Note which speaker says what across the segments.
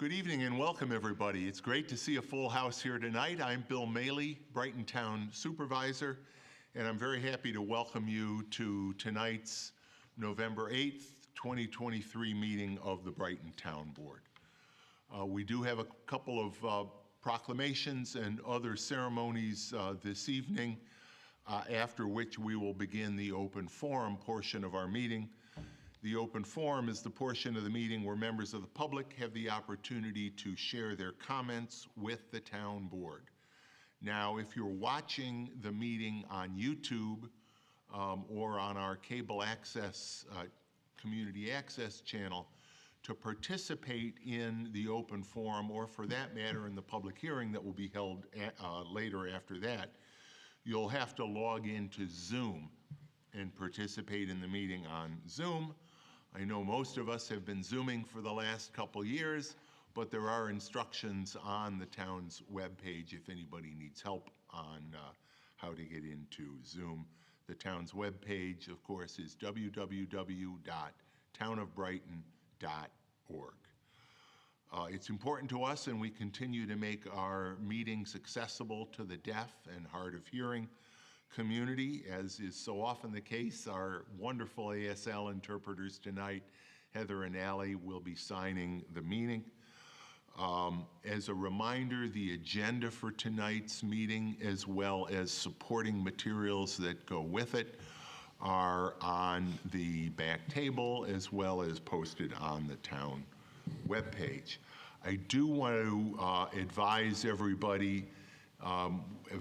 Speaker 1: Good evening and welcome, everybody. It's great to see a full house here tonight. I'm Bill Maley, Brighton Town Supervisor, and I'm very happy to welcome you to tonight's November 8th, 2023 meeting of the Brighton Town Board. We do have a couple of proclamations and other ceremonies this evening, after which we will begin the open forum portion of our meeting. The open forum is the portion of the meeting where members of the public have the opportunity to share their comments with the town board. Now, if you're watching the meeting on YouTube or on our cable access, community access channel, to participate in the open forum, or for that matter in the public hearing that will be held later after that, you'll have to log into Zoom and participate in the meeting on Zoom. I know most of us have been Zooming for the last couple years, but there are instructions on the town's webpage if anybody needs help on how to get into Zoom. The town's webpage, of course, is www.townofbrighton.org. It's important to us, and we continue to make our meetings accessible to the deaf and hard of hearing community, as is so often the case. Our wonderful ASL interpreters tonight, Heather and Allie, will be signing the meeting. As a reminder, the agenda for tonight's meeting, as well as supporting materials that go with it, are on the back table as well as posted on the town webpage. I do want to advise everybody,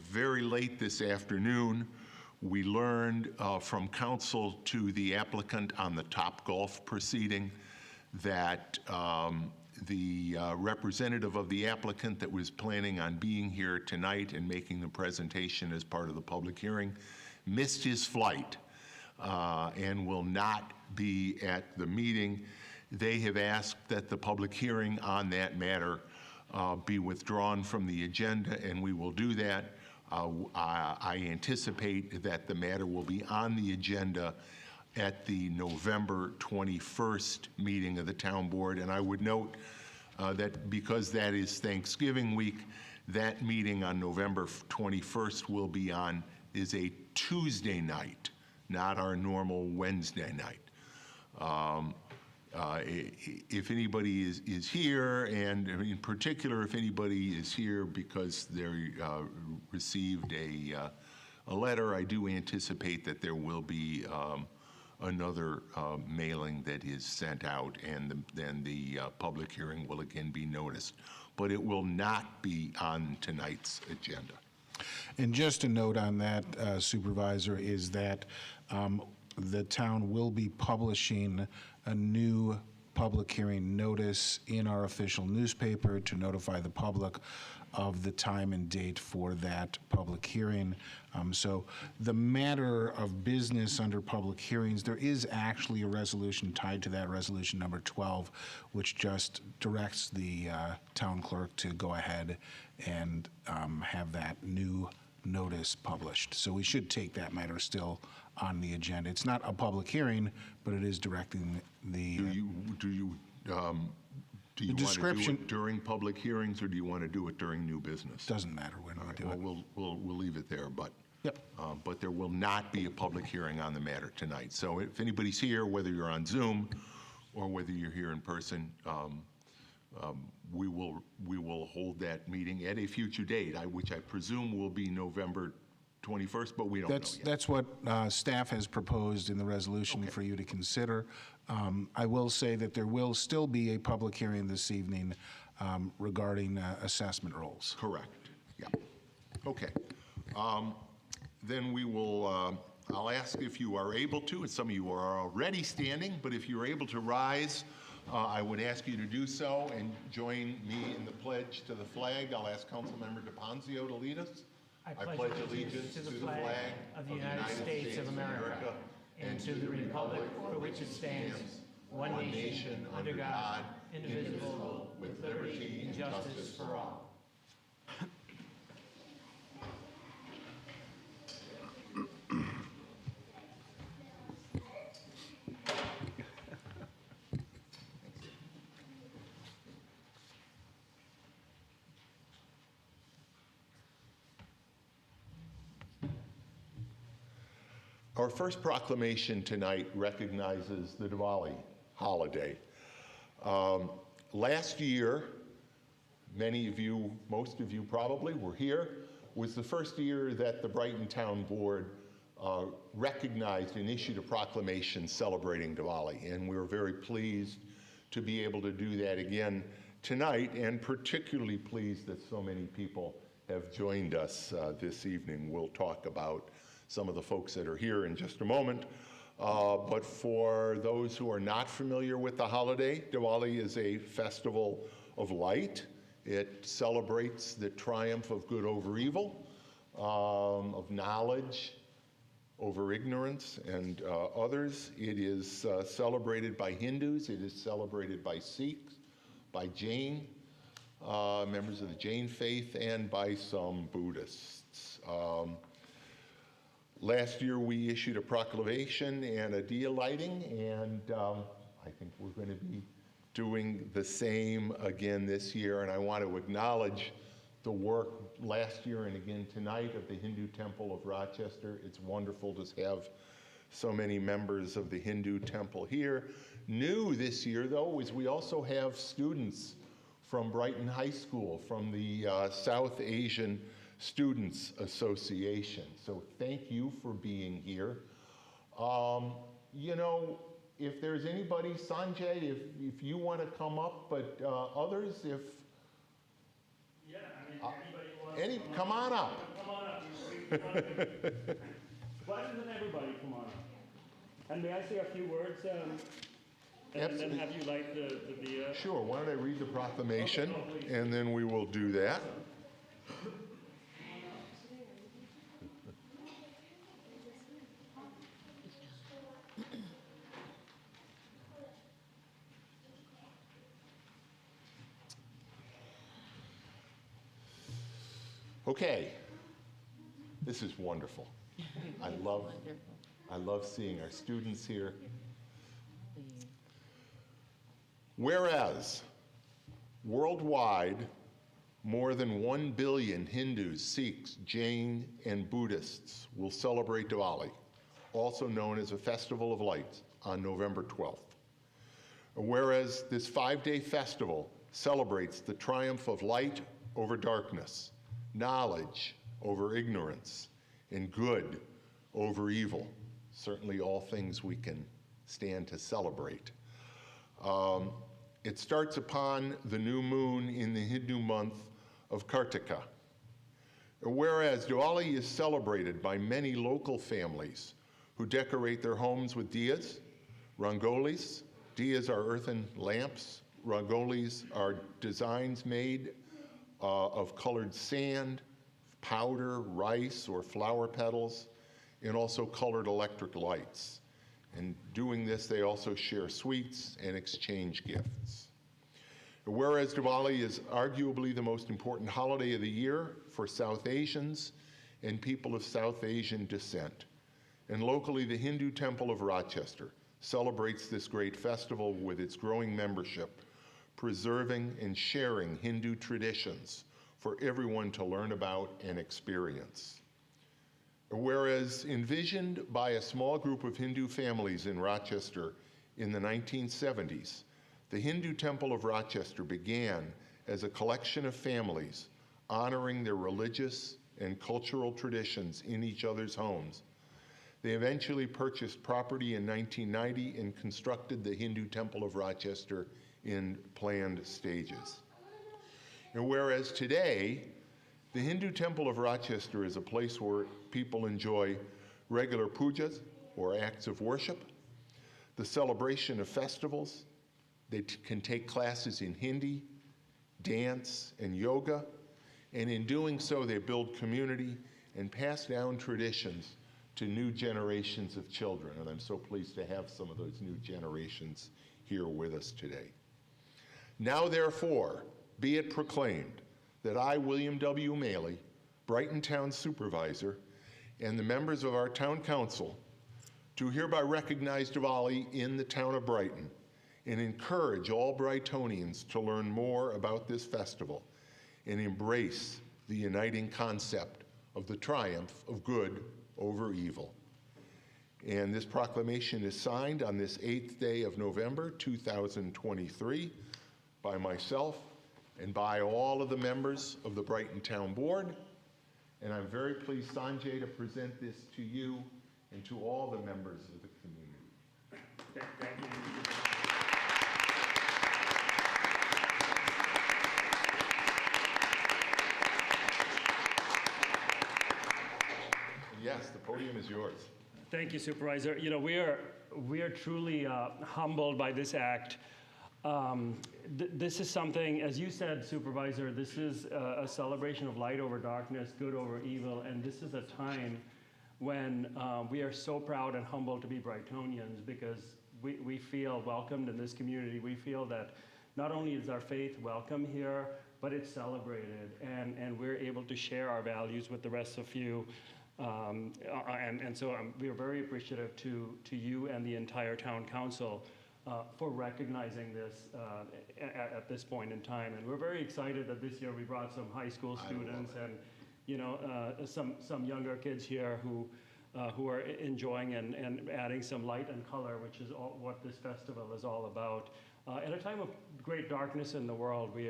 Speaker 1: very late this afternoon, we learned from counsel to the applicant on the Topgolf proceeding that the representative of the applicant that was planning on being here tonight and making the presentation as part of the public hearing missed his flight and will not be at the meeting. They have asked that the public hearing on that matter be withdrawn from the agenda, and we will do that. I anticipate that the matter will be on the agenda at the November 21st meeting of the town board. And I would note that because that is Thanksgiving week, that meeting on November 21st is a Tuesday night, not our normal Wednesday night. If anybody is here, and in particular if anybody is here because they received a letter, I do anticipate that there will be another mailing that is sent out, and then the public hearing will again be noticed. But it will not be on tonight's agenda.
Speaker 2: And just a note on that, Supervisor, is that the town will be publishing a new public hearing notice in our official newspaper to notify the public of the time and date for that public hearing. So the matter of business under public hearings, there is actually a resolution tied to that, resolution number 12, which just directs the town clerk to go ahead and have that new notice published. So we should take that matter still on the agenda. It's not a public hearing, but it is directing the.
Speaker 1: Do you want to do it during public hearings, or do you want to do it during new business?
Speaker 2: Doesn't matter when we do it.
Speaker 1: We'll leave it there, but
Speaker 2: yep.
Speaker 1: But there will not be a public hearing on the matter tonight. So if anybody's here, whether you're on Zoom or whether you're here in person, we will hold that meeting at a future date, which I presume will be November 21st, but we don't know yet.
Speaker 2: That's what staff has proposed in the resolution for you to consider. I will say that there will still be a public hearing this evening regarding assessment rolls.
Speaker 1: Correct. Yeah. Okay. Then we will, I'll ask if you are able to, and some of you are already standing, but if you're able to rise, I would ask you to do so and join me in the pledge to the flag. I'll ask Councilmember DePonzio to lead us.
Speaker 3: I pledge allegiance to the flag of the United States of America and to the republic for which it stands, one nation, under God, indivisible, with liberty and justice for all.
Speaker 1: Our first proclamation tonight recognizes the Diwali holiday. Last year, many of you, most of you probably were here, was the first year that the Brighton Town Board recognized and issued a proclamation celebrating Diwali, and we're very pleased to be able to do that again tonight, and particularly pleased that so many people have joined us this evening. We'll talk about some of the folks that are here in just a moment. But for those who are not familiar with the holiday, Diwali is a festival of light. It celebrates the triumph of good over evil, of knowledge over ignorance and others. It is celebrated by Hindus, it is celebrated by Sikhs, by Jain, members of the Jain faith, and by some Buddhists. Last year we issued a proclamation and a diya lighting, and I think we're going to be doing the same again this year. And I want to acknowledge the work last year and again tonight of the Hindu Temple of Rochester. It's wonderful to have so many members of the Hindu Temple here. New this year, though, is we also have students from Brighton High School, from the South Asian Students Association. So thank you for being here. You know, if there's anybody, Sanjay, if you want to come up, but others, if...
Speaker 4: Yeah, I mean, anybody wants
Speaker 1: come on up.
Speaker 4: Come on up. Why doesn't everybody come on up? And may I say a few words? And then have you light the diya?
Speaker 1: Sure, why don't I read the proclamation, and then we will do that. Okay, this is wonderful. I love seeing our students here. Whereas, worldwide, more than 1 billion Hindus, Sikhs, Jain, and Buddhists will celebrate Diwali, also known as a Festival of Lights, on November 12th. Whereas this 5-day festival celebrates the triumph of light over darkness, knowledge over ignorance, and good over evil. Certainly all things we can stand to celebrate. It starts upon the new moon in the Hindu month of Kartika. Whereas Diwali is celebrated by many local families who decorate their homes with diyas, rangolis. Diyas are earthen lamps. Rangolis are designs made of colored sand, powder, rice, or flower petals, and also colored electric lights. In doing this, they also share sweets and exchange gifts. Whereas Diwali is arguably the most important holiday of the year for South Asians and people of South Asian descent, and locally the Hindu Temple of Rochester celebrates this great festival with its growing membership, preserving and sharing Hindu traditions for everyone to learn about and experience. Whereas envisioned by a small group of Hindu families in Rochester in the 1970s, the Hindu Temple of Rochester began as a collection of families honoring their religious and cultural traditions in each other's homes. They eventually purchased property in 1990 and constructed the Hindu Temple of Rochester in planned stages. And whereas today, the Hindu Temple of Rochester is a place where people enjoy regular pujas or acts of worship, the celebration of festivals. They can take classes in Hindi, dance, and yoga, and in doing so, they build community and pass down traditions to new generations of children. And I'm so pleased to have some of those new generations here with us today. Now, therefore, be it proclaimed that I, William W. Maley, Brighton Town Supervisor, and the members of our Town Council do hereby recognize Diwali in the town of Brighton and encourage all Brightonians to learn more about this festival and embrace the uniting concept of the triumph of good over evil. And this proclamation is signed on this 8th day of November, 2023, by myself and by all of the members of the Brighton Town Board. And I'm very pleased, Sanjay, to present this to you and to all the members of the community.
Speaker 4: Thank you.
Speaker 1: Yes, the podium is yours.
Speaker 4: Thank you, Supervisor. You know, we are truly humbled by this act. This is something, as you said, Supervisor, this is a celebration of light over darkness, good over evil, and this is a time when we are so proud and humbled to be Brightonians, because we feel welcomed in this community. We feel that not only is our faith welcome here, but it's celebrated, and we're able to share our values with the rest of you. And so we are very appreciative to you and the entire town council for recognizing this at this point in time. And we're very excited that this year we brought some high school students and, you know, some younger kids here who are enjoying and adding some light and color, which is what this festival is all about. At a time of great darkness in the world, we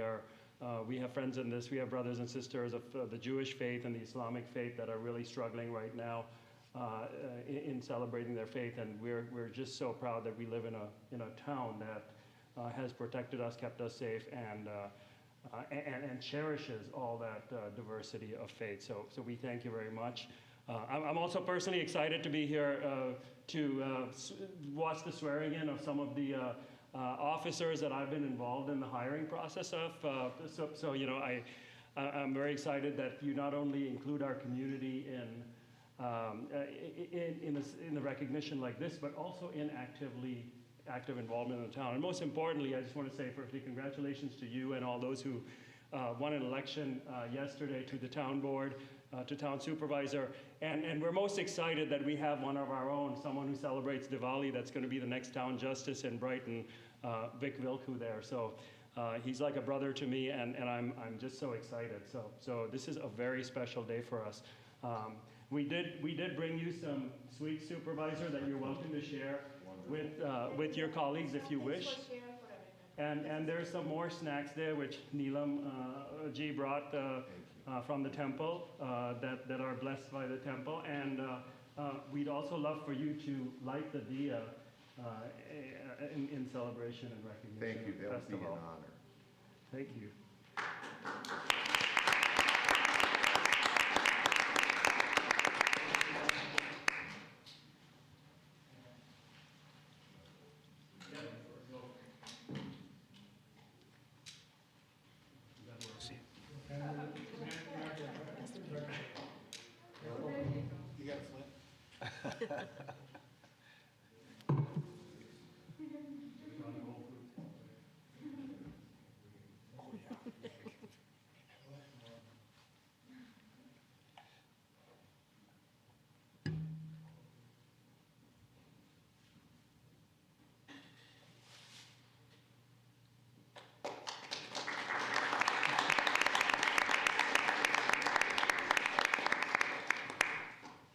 Speaker 4: have friends in this. We have brothers and sisters of the Jewish faith and the Islamic faith that are really struggling right now in celebrating their faith. And we're just so proud that we live in a town that has protected us, kept us safe, and cherishes all that diversity of faith. So we thank you very much. I'm also personally excited to be here to watch the swearing in of some of the officers that I've been involved in the hiring process of. So you know, I'm very excited that you not only include our community in the recognition like this, but also in active involvement in the town. And most importantly, I just want to say firstly, congratulations to you and all those who won an election yesterday to the town board, to town supervisor. And we're most excited that we have one of our own, someone who celebrates Diwali, that's going to be the next town justice in Brighton, Vic Vilku there. So he's like a brother to me, and I'm just so excited. So this is a very special day for us. We did bring you some sweets, Supervisor, that you're welcome to share with your colleagues if you wish. And there's some more snacks there, which Neelam G brought from the temple that are blessed by the temple. And we'd also love for you to light the diya in celebration and recognition.
Speaker 1: Thank you. That would be an honor.
Speaker 4: Thank you.
Speaker 2: You got a flip?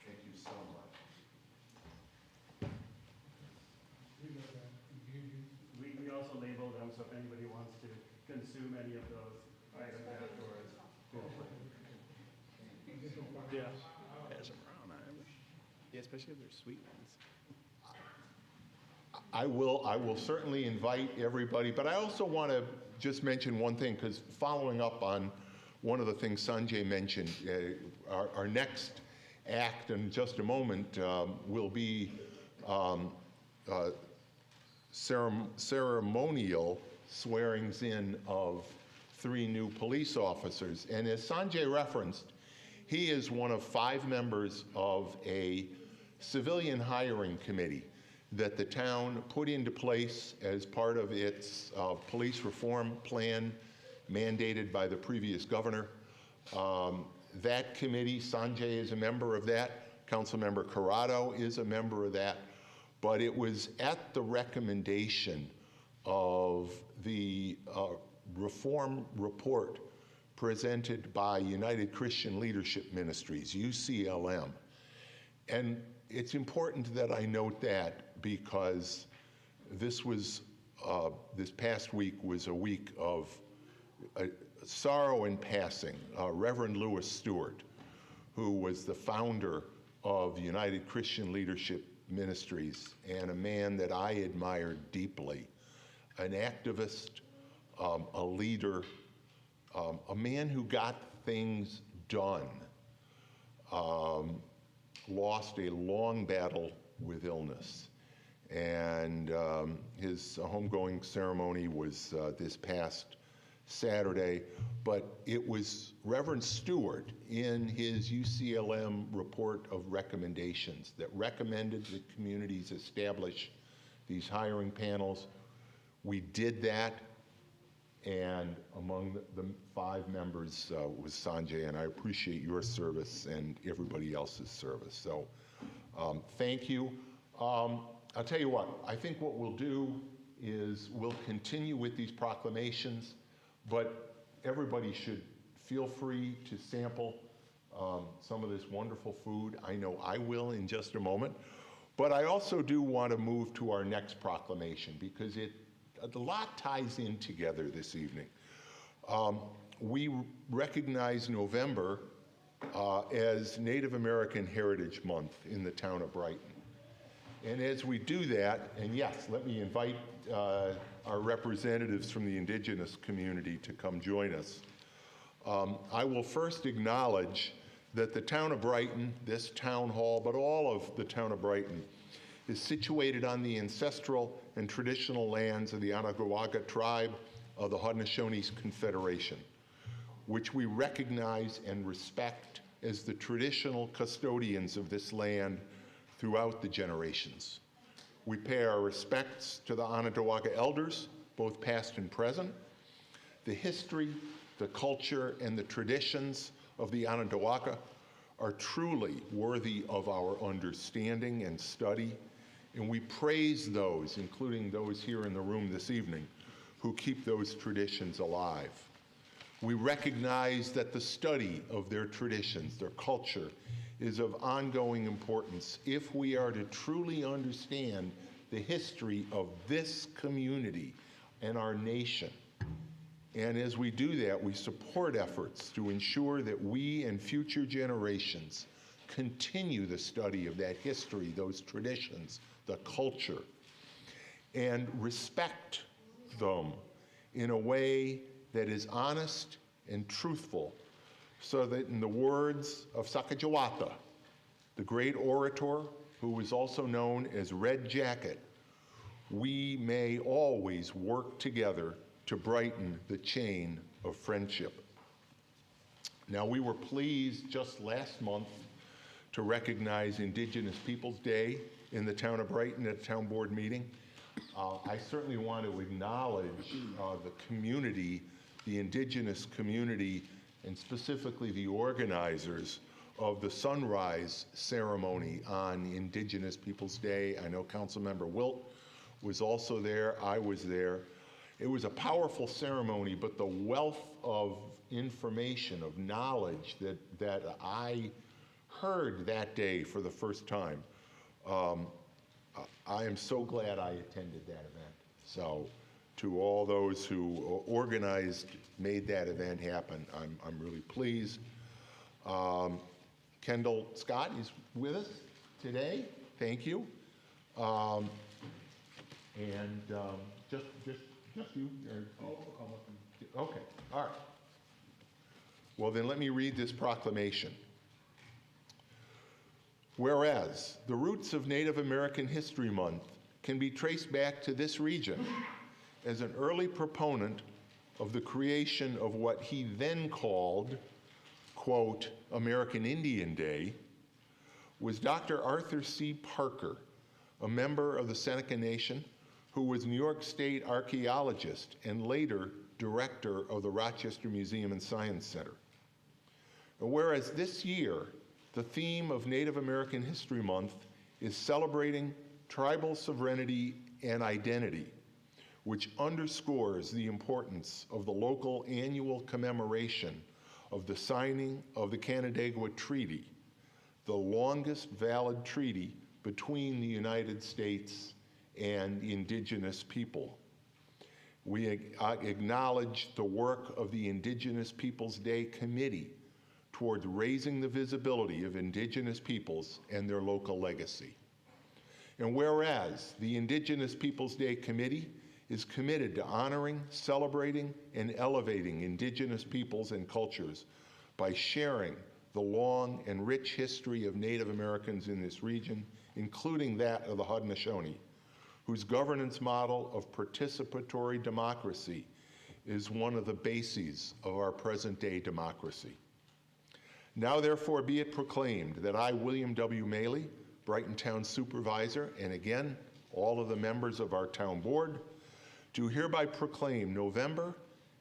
Speaker 1: Thank you so much.
Speaker 4: We also label them, so if anybody wants to consume any of those items afterwards, feel free. Yeah.
Speaker 5: Has a brown eye. Yeah, especially if they're sweet ones.
Speaker 1: I will certainly invite everybody, but I also want to just mention one thing, because following up on one of the things Sanjay mentioned, our next act in just a moment will be ceremonial swearings in of 3 new police officers. And as Sanjay referenced, he is one of 5 members of a civilian hiring committee that the town put into place as part of its police reform plan mandated by the previous governor. That committee, Sanjay is a member of that, Councilmember Corrado is a member of that, but it was at the recommendation of the reform report presented by United Christian Leadership Ministries, UCLM. And it's important that I note that because this past week was a week of sorrow and passing. Reverend Lewis Stewart, who was the founder of United Christian Leadership Ministries and a man that I admired deeply, an activist, a leader, a man who got things done, lost a long battle with illness. And his homegoing ceremony was this past Saturday, but it was Reverend Stewart in his UCLM report of recommendations that recommended that communities establish these hiring panels. We did that, and among the 5 members was Sanjay, and I appreciate your service and everybody else's service. So thank you. I'll tell you what, I think what we'll do is we'll continue with these proclamations, but everybody should feel free to sample some of this wonderful food. I know I will in just a moment. But I also do want to move to our next proclamation because a lot ties in together this evening. We recognize November as Native American Heritage Month in the town of Brighton. And as we do that, and yes, let me invite our representatives from the indigenous community to come join us. I will first acknowledge that the town of Brighton, this town hall, but all of the town of Brighton, is situated on the ancestral and traditional lands of the Onondaga tribe of the Haudenosaunee Confederation, which we recognize and respect as the traditional custodians of this land throughout the generations. We pay our respects to the Onondaga elders, both past and present. The history, the culture, and the traditions of the Onondaga are truly worthy of our understanding and study, and we praise those, including those here in the room this evening, who keep those traditions alive. We recognize that the study of their traditions, their culture, is of ongoing importance if we are to truly understand the history of this community and our nation. And as we do that, we support efforts to ensure that we and future generations continue the study of that history, those traditions, the culture, and respect them in a way that is honest and truthful, so that in the words of Sacagawea, the great orator who was also known as Red Jacket, we may always work together to brighten the chain of friendship. Now, we were pleased just last month to recognize Indigenous Peoples Day in the town of Brighton at a town board meeting. I certainly want to acknowledge the community, the Indigenous community, and specifically the organizers of the sunrise ceremony on Indigenous Peoples Day. I know Councilmember Wilt was also there. I was there. It was a powerful ceremony, but the wealth of information, of knowledge that I heard that day for the first time, I am so glad I attended that event. So to all those who organized, made that event happen, I'm really pleased. Kendall Scott is with us today. Thank you. Just you? Okay, all right. Well, then let me read this proclamation. Whereas the roots of Native American History Month can be traced back to this region as an early proponent of the creation of what he then called, quote, American Indian Day, was Dr. Arthur C. Parker, a member of the Seneca Nation, who was New York State archaeologist and later director of the Rochester Museum and Science Center. Whereas this year, the theme of Native American History Month is celebrating tribal sovereignty and identity, which underscores the importance of the local annual commemoration of the signing of the Canandaigua Treaty. the longest valid treaty between the United States and indigenous people. We acknowledge the work of the Indigenous Peoples Day Committee towards raising the visibility of indigenous peoples and their local legacy. And whereas the Indigenous Peoples Day Committee is committed to honoring, celebrating, and elevating indigenous peoples and cultures by sharing the long and rich history of Native Americans in this region, including that of the Haudenosaunee, whose governance model of participatory democracy is one of the bases of our present-day democracy. Now, therefore, be it proclaimed that I, William W. Maley, Brighton Town Supervisor, and again, all of the members of our town board, do hereby proclaim November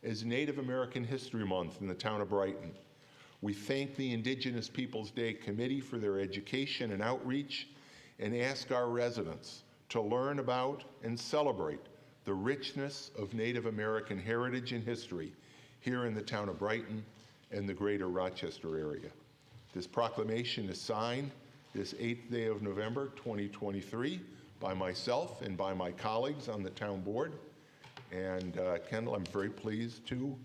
Speaker 1: as Native American History Month in the town of Brighton. We thank the Indigenous Peoples Day Committee for their education and outreach, and ask our residents to learn about and celebrate the richness of Native American heritage and history here in the town of Brighton and the greater Rochester area. This proclamation is signed this 8th day of November 2023 by myself and by my colleagues on the town board. And Kendall, I'm very pleased to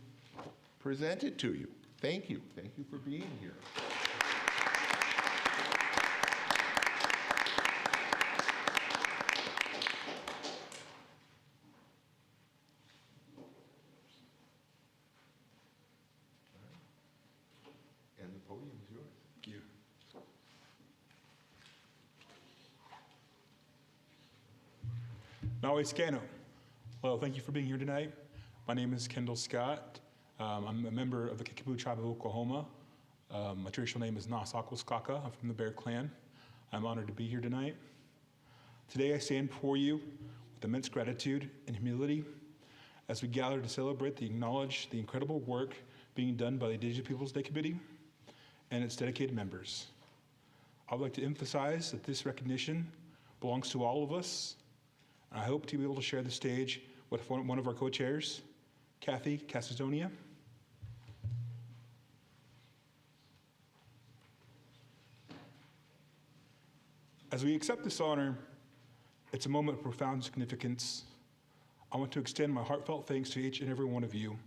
Speaker 1: present it to you. Thank you. Thank you for being here. And the podium is yours.
Speaker 5: Thank you. Maui Scano. Well, thank you for being here tonight. My name is Kendall Scott. I'm a member of the Kickapoo tribe of Oklahoma. My traditional name is Nasakweskaka. I'm from the Bear Clan. I'm honored to be here tonight. Today I stand before you with immense gratitude and humility as we gather to celebrate and acknowledge the incredible work being done by the Indigenous Peoples Day Committee and its dedicated members. I would like to emphasize that this recognition belongs to all of us. I hope to be able to share the stage with one of our co-chairs, Kathy Castadonia. As we accept this honor, it's a moment of profound significance. I want to extend my heartfelt thanks to each and every one of you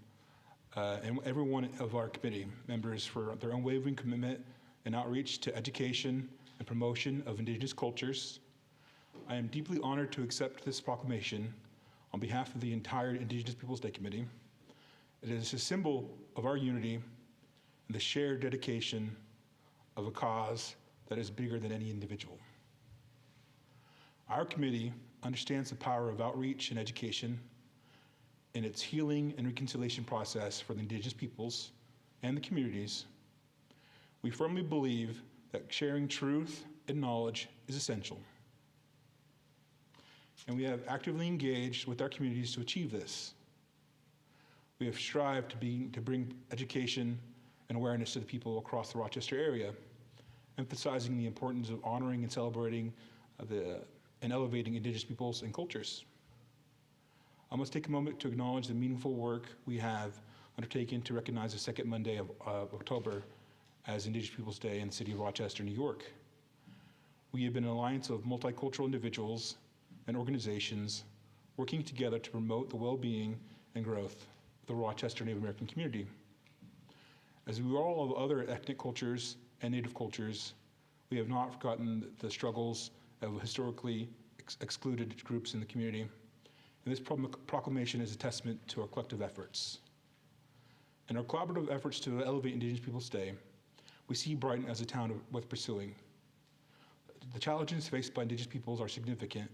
Speaker 5: and every one of our committee members for their unwavering commitment and outreach to education and promotion of Indigenous cultures. I am deeply honored to accept this proclamation on behalf of the entire Indigenous Peoples Day Committee. It is a symbol of our unity and the shared dedication of a cause that is bigger than any individual. Our committee understands the power of outreach and education in its healing and reconciliation process for the Indigenous peoples and the communities. We firmly believe that sharing truth and knowledge is essential. And we have actively engaged with our communities to achieve this. We have strived to bring education and awareness to the people across the Rochester area, emphasizing the importance of honoring and celebrating and elevating Indigenous peoples and cultures. I must take a moment to acknowledge the meaningful work we have undertaken to recognize the second Monday of October as Indigenous Peoples Day in the city of Rochester, New York. We have been an alliance of multicultural individuals and organizations working together to promote the well-being and growth of the Rochester Native American community. As we all of other ethnic cultures and Native cultures, we have not forgotten the struggles of historically excluded groups in the community. And this proclamation is a testament to our collective efforts. In our collaborative efforts to elevate Indigenous Peoples Day, we see Brighton as a town worth pursuing. The challenges faced by Indigenous peoples are significant,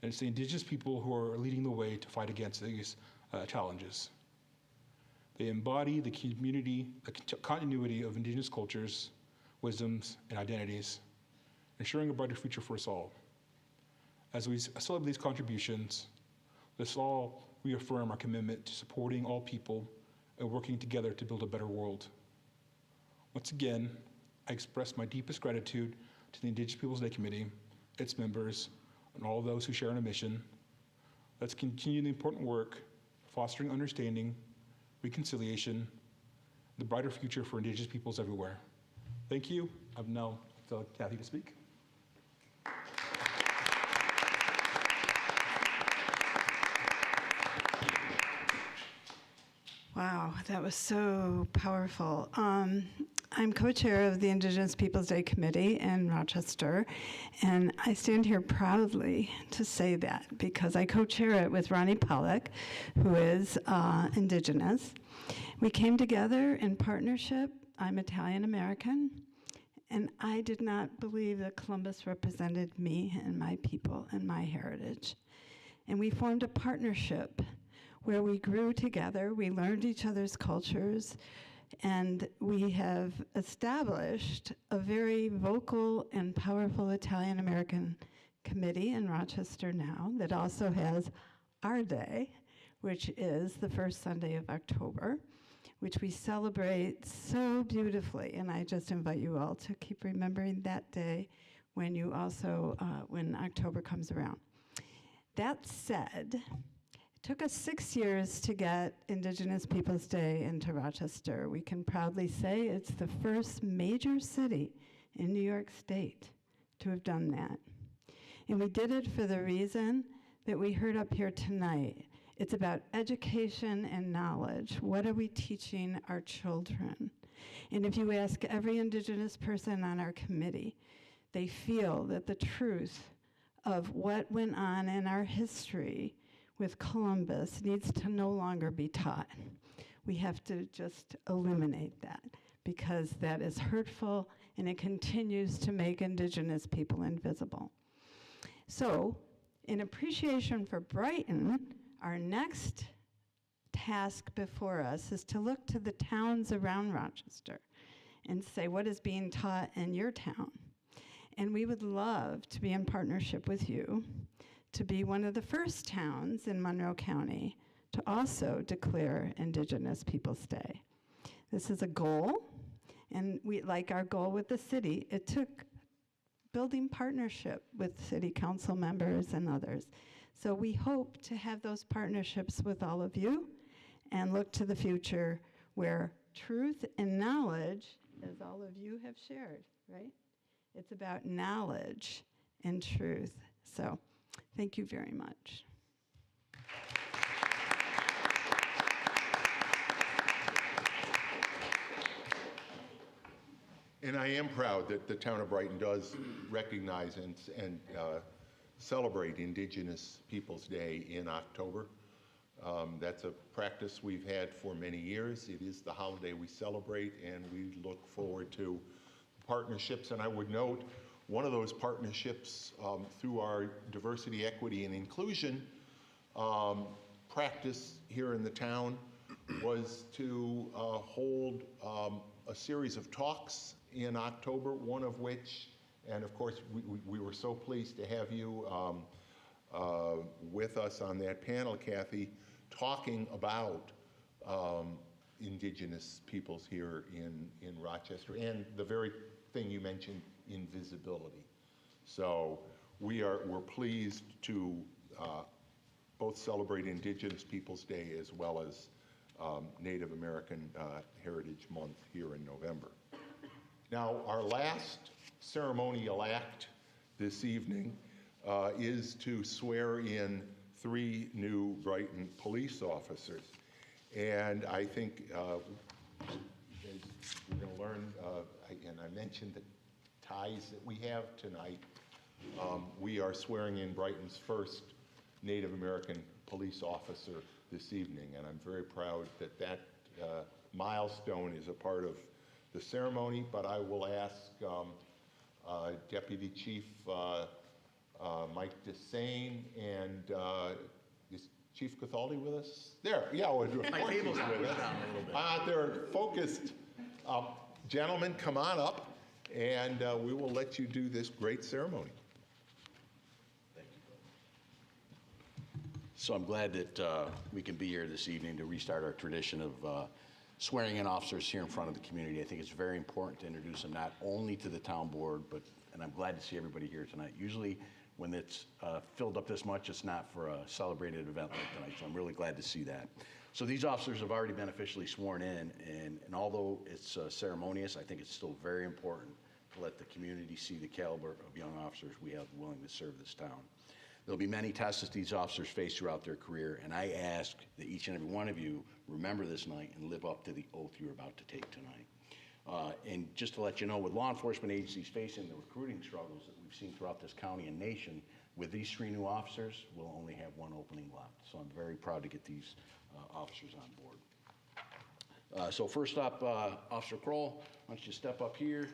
Speaker 5: and it's the Indigenous people who are leading the way to fight against these challenges. They embody the continuity of Indigenous cultures, wisdoms, and identities, ensuring a brighter future for us all. As we celebrate these contributions, let's all reaffirm our commitment to supporting all people and working together to build a better world. Once again, I express my deepest gratitude to the Indigenous Peoples Day Committee, its members, and all those who share in our mission. Let's continue the important work fostering understanding, reconciliation, the brighter future for Indigenous peoples everywhere. Thank you. I've now So Kathy to speak.
Speaker 6: Wow, that was so powerful. I'm co-chair of the Indigenous Peoples Day Committee in Rochester, and I stand here proudly to say that because I co-chair it with Ronnie Pollack, who is Indigenous. We came together in partnership. I'm Italian American, and I did not believe that Columbus represented me and my people and my heritage. And we formed a partnership where we grew together, we learned each other's cultures, and we have established a very vocal and powerful Italian American committee in Rochester now that also has our day, which is the first Sunday of October, which we celebrate so beautifully. And I just invite you all to keep remembering that day when you also, when October comes around. That said, it took us 6 years to get Indigenous Peoples Day into Rochester. We can proudly say it's the first major city in New York State to have done that. And we did it for the reason that we heard up here tonight. It's about education and knowledge. What are we teaching our children? And if you ask every Indigenous person on our committee, they feel that the truth of what went on in our history with Columbus needs to no longer be taught. We have to just eliminate that because that is hurtful and it continues to make Indigenous people invisible. So, in appreciation for Brighton, our next task before us is to look to the towns around Rochester and say, what is being taught in your town? And we would love to be in partnership with you to be one of the first towns in Monroe County to also declare Indigenous Peoples Day. This is a goal, and we, like our goal with the city, it took building partnership with city council members and others. So we hope to have those partnerships with all of you and look to the future where truth and knowledge, as all of you have shared, right? It's about knowledge and truth. So thank you very much.
Speaker 1: And I am proud that the town of Brighton does recognize and celebrate Indigenous Peoples Day in October. That's a practice we've had for many years. It is the holiday we celebrate, and we look forward to partnerships. And I would note one of those partnerships through our diversity, equity, and inclusion practice here in the town was to hold a series of talks in October, one of which, and of course we were so pleased to have you with us on that panel, Kathy, talking about Indigenous peoples here in Rochester, and the very thing you mentioned, invisibility. So we're pleased to both celebrate Indigenous Peoples Day as well as Native American Heritage Month here in November. Now, our last ceremonial act this evening is to swear in 3 new Brighton police officers. And I think as we're going to learn, and I mentioned the ties that we have tonight, we are swearing in Brighton's first Native American police officer this evening, and I'm very proud that that milestone is a part of the ceremony. But I will ask Deputy Chief Mike Desane and is Chief Cathaldi with us? There, yeah, of course he's with us. They're focused. Gentlemen, come on up, and we will let you do this great ceremony.
Speaker 7: So I'm glad that we can be here this evening to restart our tradition of swearing in officers here in front of the community. I think it's very important to introduce them not only to the town board, and I'm glad to see everybody here tonight. Usually when it's filled up this much, it's not for a celebrated event like tonight, so I'm really glad to see that. So these officers have already been officially sworn in, and although it's ceremonious, I think it's still very important to let the community see the caliber of young officers we have willing to serve this town. There'll be many tests that these officers face throughout their career, and I ask that each and every one of you remember this night and live up to the oath you're about to take tonight. And just to let you know, with law enforcement agencies facing the recruiting struggles that we've seen throughout this county and nation, with these 3 new officers, we'll only have 1 opening left. So I'm very proud to get these officers on board. So first up, Officer Kroll, why don't you step up here?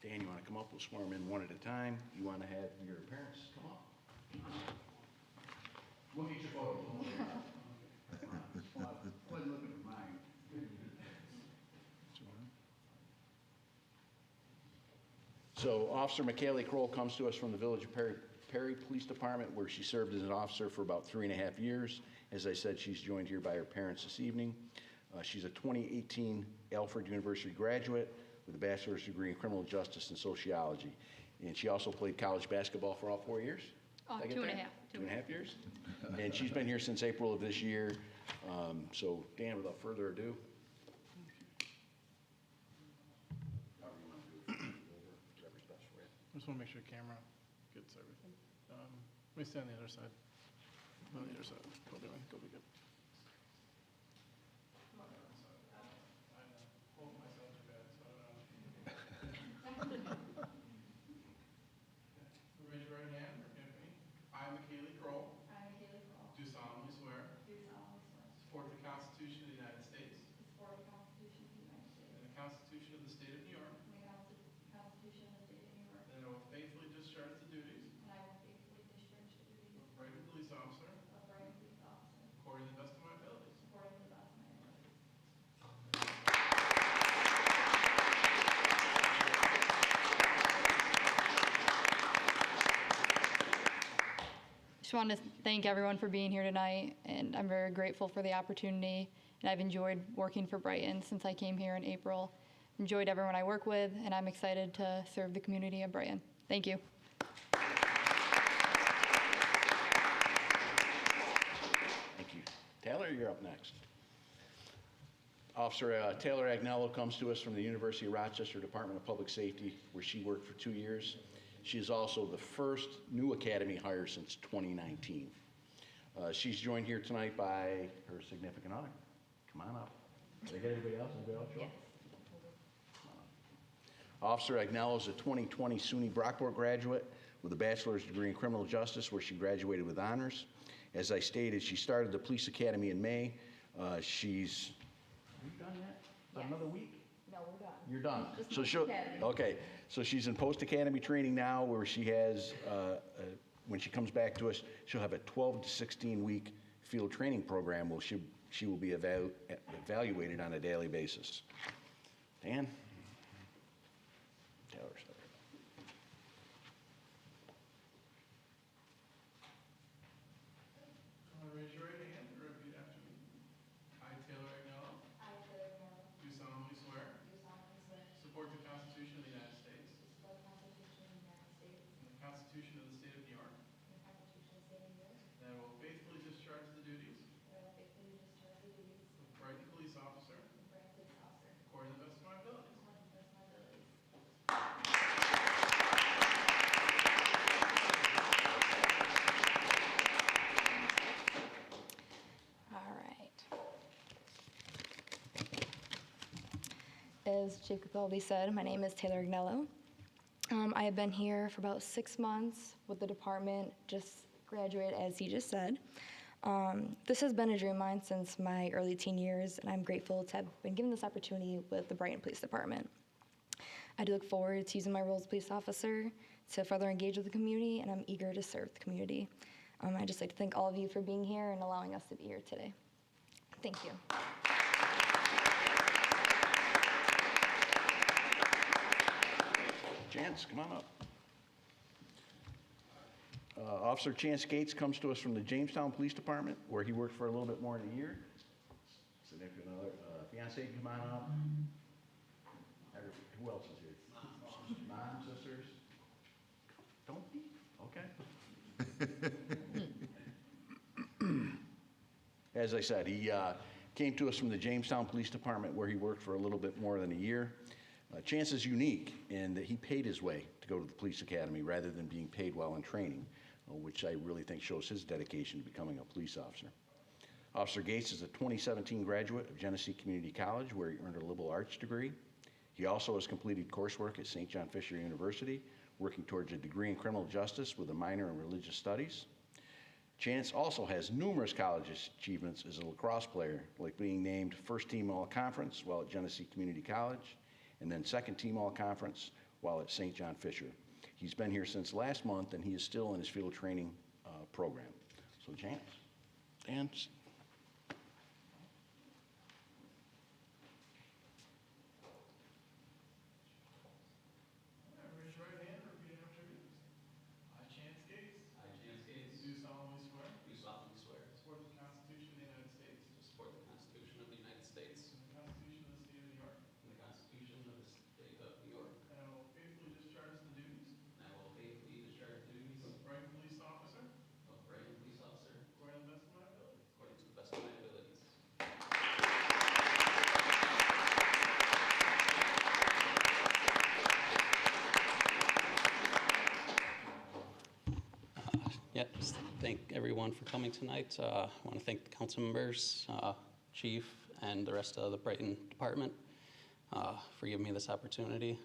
Speaker 7: Dan, you want to come up? We'll swear them in one at a time. You want to have your parents come up? Look at your photos. Come on. Look at mine. So Officer McKaylee Kroll comes to us from the Village of Perry Police Department, where she served as an officer for about 3.5 years. As I said, she's joined here by her parents this evening. She's a 2018 Alfred University graduate with a bachelor's degree in criminal justice and sociology. And she also played college basketball for all 4 years? Did I get
Speaker 8: 2.5.
Speaker 7: that? 2.5 years? And she's been here since April of this year. So Dan, without further ado.
Speaker 9: I just want to make sure camera gets everything. Let me stand on the other side. On the other side. Go be good. Raise your right hand. Repeat after me. I, McKaylee Kroll. Do solemnly swear. Support the Constitution of the United States. And the Constitution of the State of New York. And I will faithfully discharge the duties of Brighton police officer according to the best of my abilities.
Speaker 8: Just want to thank everyone for being here tonight, and I'm very grateful for the opportunity. And I've enjoyed working for Brighton since I came here in April. Enjoyed everyone I work with, and I'm excited to serve the community of Brighton. Thank you.
Speaker 7: Thank you. Taylor, you're up next. Officer Taylor Agnello comes to us from the University of Rochester Department of Public Safety, where she worked for 2 years. She is also the first new academy hire since 2019. She's joined here tonight by her significant other. Come on up. Did I get anybody else? Anybody else? Yes. Officer Agnello is a 2020 SUNY Brockport graduate with a bachelor's degree in criminal justice, where she graduated with honors. As I stated, she started the police academy in May. Are you done yet? Yes. Another week?
Speaker 8: No, we're done.
Speaker 7: You're done.
Speaker 8: Just
Speaker 7: So she'll,
Speaker 8: post-academy.
Speaker 7: okay. So she's in post-academy training now, where she has, when she comes back to us, she'll have a 12 to 16 week field training program where she will be evaluated on a daily basis. Dan? Taylor, start.
Speaker 9: Raise your right hand and repeat after me. I, Taylor Agnello. Do solemnly swear. Support the Constitution of the United States. And the Constitution of the State of New York. And I will faithfully discharge the duties of Brighton police officer according to the best of my abilities.
Speaker 8: All right. As Chief Capaldi said, my name is Taylor Agnello. I have been here for about 6 months with the department, just graduated, as he just said. This has been a dream of mine since my early teen years, and I'm grateful to have been given this opportunity with the Brighton Police Department. I do look forward to using my role as a police officer to further engage with the community, and I'm eager to serve the community. I'd just like to thank all of you for being here and allowing us to be here today. Thank you.
Speaker 7: Chance, come on up. Officer Chance Gates comes to us from the Jamestown Police Department, where he worked for a little bit more than a year. Significant other. Fiance, come on up. Who else is here? Mom, sisters? Don't be. Okay. As I said, he came to us from the Jamestown Police Department, where he worked for a little bit more than a year. Chance is unique in that he paid his way to go to the police academy rather than being paid while in training, which I really think shows his dedication to becoming a police officer. Officer Gates is a 2017 graduate of Genesee Community College, where he earned a liberal arts degree. He also has completed coursework at St. John Fisher University, working towards a degree in criminal justice with a minor in religious studies. Chance also has numerous college achievements as a lacrosse player, like being named first team all-conference while at Genesee Community College, and then second team all-conference while at St. John Fisher. He's been here since last month, and he is still in his field training program. So Chance, Dan.
Speaker 9: Raise your right hand and repeat after me. I, Chance Gates.
Speaker 10: I, Chance Gates,
Speaker 9: Do solemnly swear.
Speaker 10: do solemnly swear to
Speaker 9: Support the Constitution of the United States.
Speaker 10: support the Constitution of the United States
Speaker 9: And the Constitution of the State of New York.
Speaker 10: and the Constitution of the State of New York,
Speaker 9: And I will faithfully discharge the duties
Speaker 10: and I will faithfully discharge the duties
Speaker 9: of Brighton Police Officer
Speaker 10: of Brighton Police Officer
Speaker 9: according to the best of my ability.
Speaker 10: according to the best of my abilities. Just thank everyone for coming tonight. I want to thank the council members, chief, and the rest of the Brighton department for giving me this opportunity.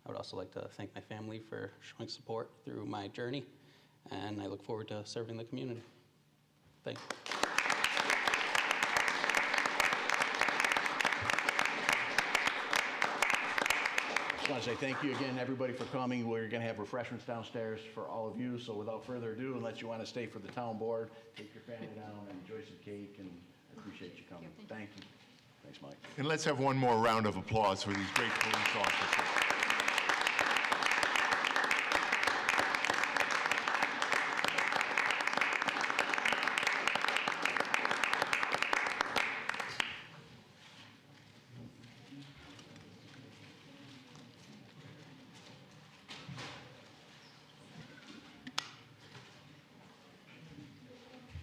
Speaker 10: I would also like to thank my family for showing support through my journey, and I look forward to serving the community. Thank you.
Speaker 7: I want to say thank you again, everybody, for coming. We're going to have refreshments downstairs for all of you. So without further ado, unless you want to stay for the town board, take your family down and enjoy some cake, and I appreciate you coming. Thank you. Thanks, Mike.
Speaker 1: And let's have one more round of applause for these great police officers.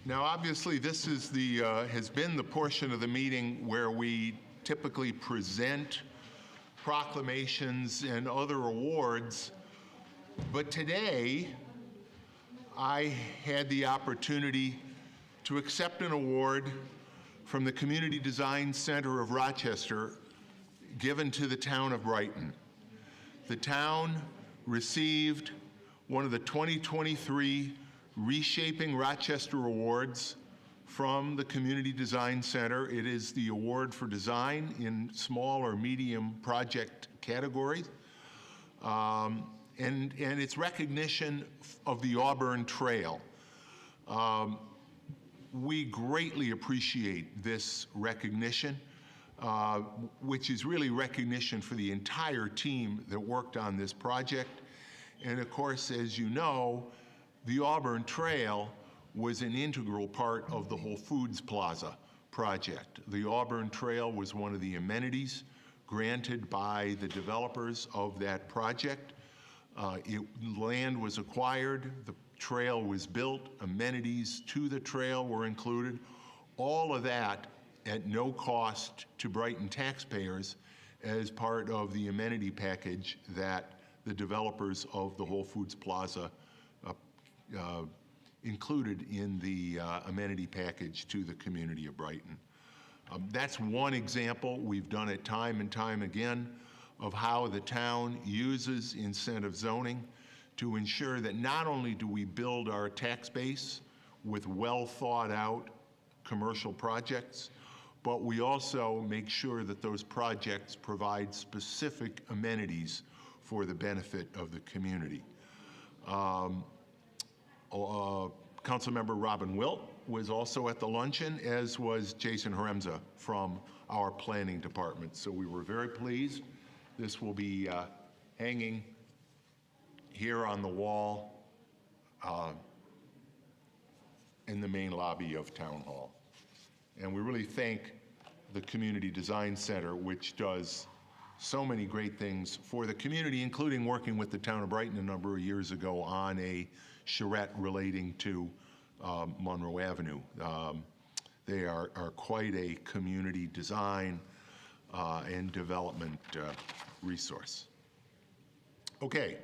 Speaker 1: Now, obviously, this is has been the portion of the meeting where we typically present proclamations and other awards. But today, I had the opportunity to accept an award from the Community Design Center of Rochester given to the town of Brighton. The town received one of the 2023 Reshaping Rochester Awards from the Community Design Center. It is the award for design in small or medium project categories. And it's recognition of the Auburn Trail. We greatly appreciate this recognition, which is really recognition for the entire team that worked on this project. And of course, as you know, the Auburn Trail was an integral part of the Whole Foods Plaza project. The Auburn Trail was one of the amenities granted by the developers of that project. Land was acquired, the trail was built, amenities to the trail were included. All of that at no cost to Brighton taxpayers as part of the amenity package that the developers of the Whole Foods Plaza included in the amenity package to the community of Brighton. That's one example. We've done it time and time again of how the town uses incentive zoning to ensure that not only do we build our tax base with well thought out commercial projects, but we also make sure that those projects provide specific amenities for the benefit of the community. Councilmember Robin Wilt was also at the luncheon, as was Jason Haremza from our planning department. So we were very pleased. This will be hanging here on the wall in the main lobby of Town Hall. And we really thank the Community Design Center, which does so many great things for the community, including working with the town of Brighton a number of years ago on a charrette relating to Monroe Avenue. They are quite a community design and development resource. Okay.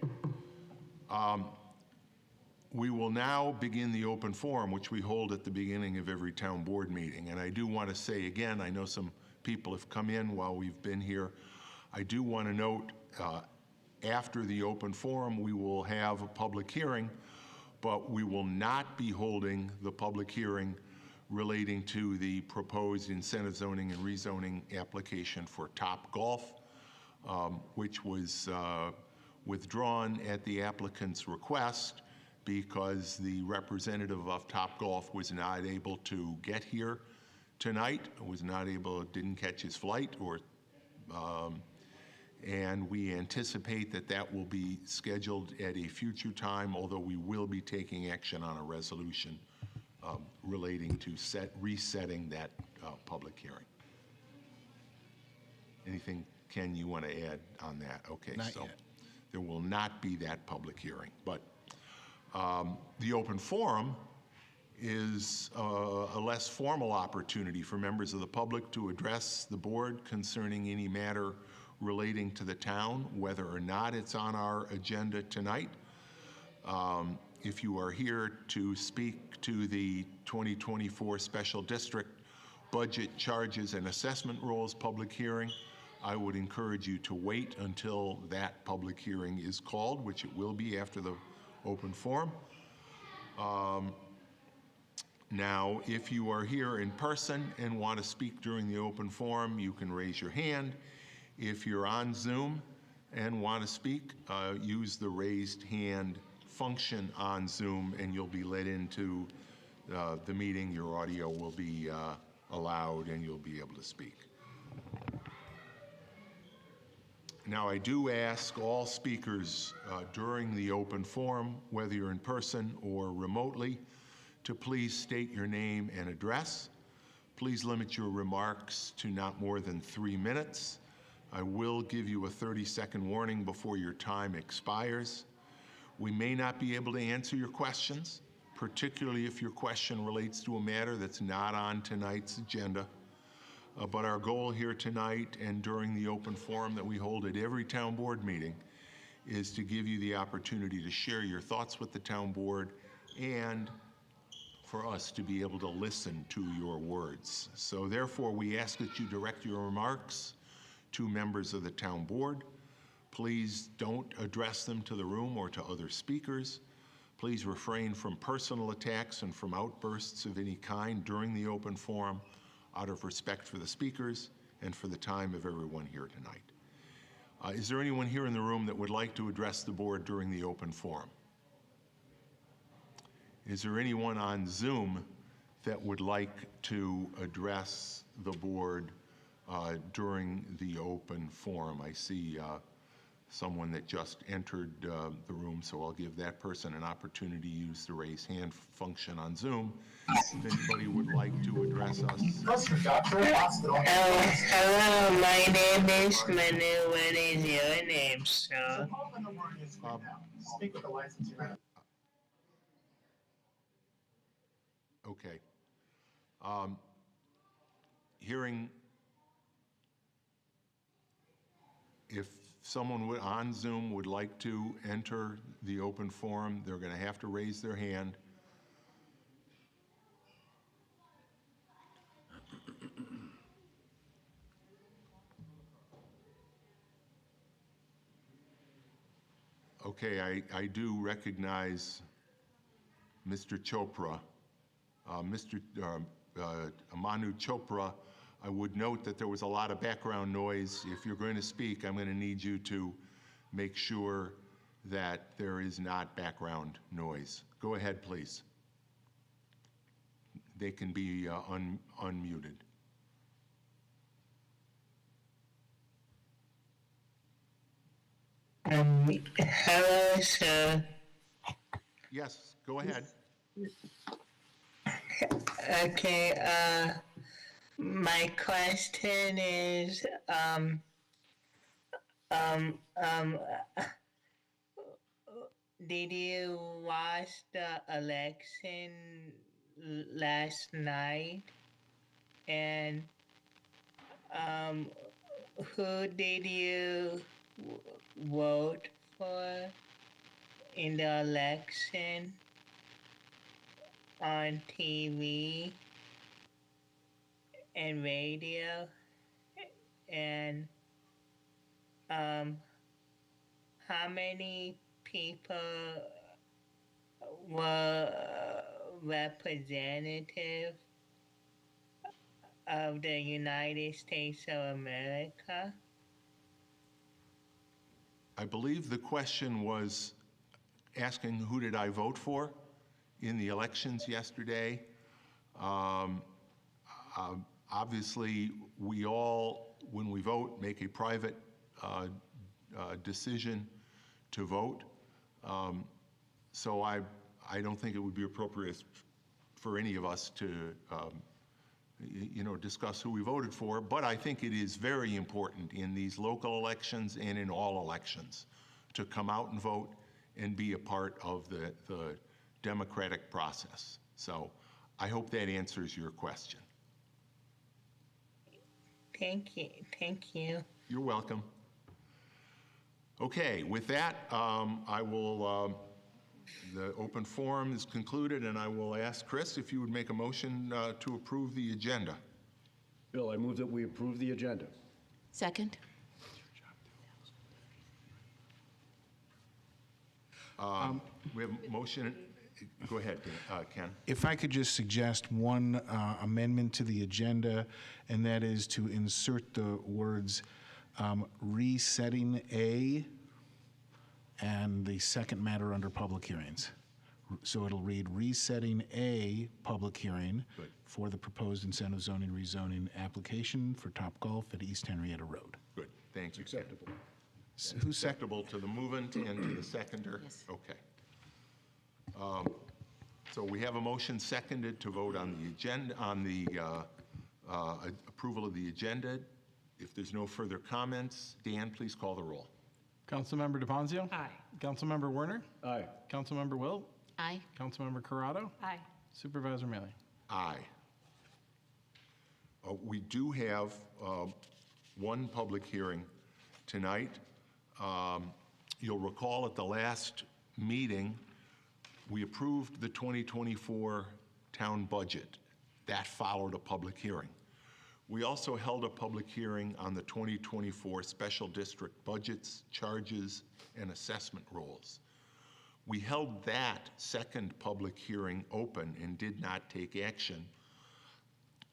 Speaker 1: We will now begin the open forum, which we hold at the beginning of every town board meeting. And I do want to say again, I know some people have come in while we've been here. I do want to note, after the open forum, we will have a public hearing, but we will not be holding the public hearing relating to the proposed incentive zoning and rezoning application for Top Golf, which was withdrawn at the applicant's request because the representative of Top Golf was not able to get here tonight, didn't catch his flight, and we anticipate that that will be scheduled at a future time, although we will be taking action on a resolution relating to resetting that public hearing. Anything, Ken, you want to add on that? Okay,
Speaker 2: Not
Speaker 1: so
Speaker 2: yet.
Speaker 1: there will not be that public hearing, but the open forum is a less formal opportunity for members of the public to address the board concerning any matter relating to the town, whether or not it's on our agenda tonight. If you are here to speak to the 2024 Special District Budget Charges and Assessment Rules public hearing, I would encourage you to wait until that public hearing is called, which it will be after the open forum. Now, if you are here in person and want to speak during the open forum, you can raise your hand. If you're on Zoom and want to speak, use the raised hand function on Zoom and you'll be let into the meeting. Your audio will be allowed and you'll be able to speak. Now, I do ask all speakers during the open forum, whether you're in person or remotely, to please state your name and address. Please limit your remarks to not more than 3 minutes. I will give you a 30-second warning before your time expires. We may not be able to answer your questions, particularly if your question relates to a matter that's not on tonight's agenda. But our goal here tonight and during the open forum that we hold at every town board meeting is to give you the opportunity to share your thoughts with the town board and for us to be able to listen to your words. So therefore, we ask that you direct your remarks to members of the town board. Please don't address them to the room or to other speakers. Please refrain from personal attacks and from outbursts of any kind during the open forum, out of respect for the speakers and for the time of everyone here tonight. Is there anyone here in the room that would like to address the board during the open forum? Is there anyone on Zoom that would like to address the board during the open forum? I see someone that just entered the room, so I'll give that person an opportunity to use the raise hand function on Zoom. If anybody would like to address us.
Speaker 11: Hello, my name is Manu. What is your name, sir?
Speaker 1: Speak with the licensing. Okay. Hearing, if someone on Zoom would like to enter the open forum, they're going to have to raise their hand. Okay, I do recognize Mr. Chopra. Manu Chopra, I would note that there was a lot of background noise. If you're going to speak, I'm going to need you to make sure that there is not background noise. Go ahead, please. They can be unmuted.
Speaker 11: Hello, sir.
Speaker 1: Yes, go ahead.
Speaker 11: Okay, my question is, did you watch the election last night? And who did you vote for in the election on TV and radio? And how many people were representative of the United States of America?
Speaker 1: I believe the question was asking who did I vote for in the elections yesterday. Obviously, we all, when we vote, make a private decision to vote. So I don't think it would be appropriate for any of us to discuss who we voted for, but I think it is very important in these local elections and in all elections to come out and vote and be a part of the democratic process. So I hope that answers your question.
Speaker 11: Thank you. Thank you.
Speaker 1: You're welcome. Okay, with that, I will, the open forum is concluded, and I will ask Chris if you would make a motion to approve the agenda.
Speaker 12: Bill, I move that we approve the agenda.
Speaker 13: Second.
Speaker 1: We have a motion. Go ahead, Ken.
Speaker 2: If I could just suggest one amendment to the agenda, and that is to insert the words resetting A and the second matter under public hearings. So it'll read resetting a public hearing for the proposed incentive zoning rezoning application for Topgolf at East Henrietta Road.
Speaker 1: Good, thank you.
Speaker 12: Acceptable.
Speaker 2: Who's
Speaker 1: Acceptable to the movant and to the seconder?
Speaker 13: Yes.
Speaker 1: Okay. So we have a motion seconded to vote on the agenda, on the approval of the agenda. If there's no further comments, Dan, please call the roll.
Speaker 9: Councilmember DePonzio?
Speaker 3: Aye.
Speaker 9: Councilmember Werner?
Speaker 12: Aye.
Speaker 9: Councilmember Wilt?
Speaker 13: Aye.
Speaker 9: Councilmember Corrado?
Speaker 3: Aye.
Speaker 9: Supervisor Mealy?
Speaker 1: Aye. We do have one public hearing tonight. You'll recall at the last meeting, we approved the 2024 town budget. That followed a public hearing. We also held a public hearing on the 2024 special district budgets, charges, and assessment rolls. We held that second public hearing open and did not take action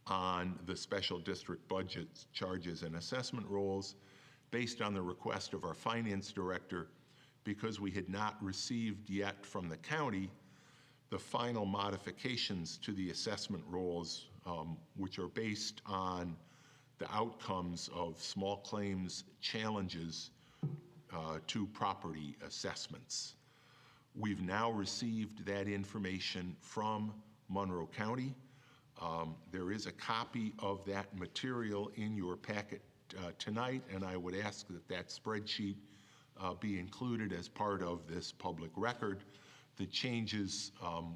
Speaker 1: on the special district budgets, charges, and assessment rolls based on the request of our finance director, because we had not received yet from the county the final modifications to the assessment rolls, which are based on the outcomes of small claims challenges to property assessments. We've now received that information from Monroe County. There is a copy of that material in your packet tonight, and I would ask that that spreadsheet be included as part of this public record. The changes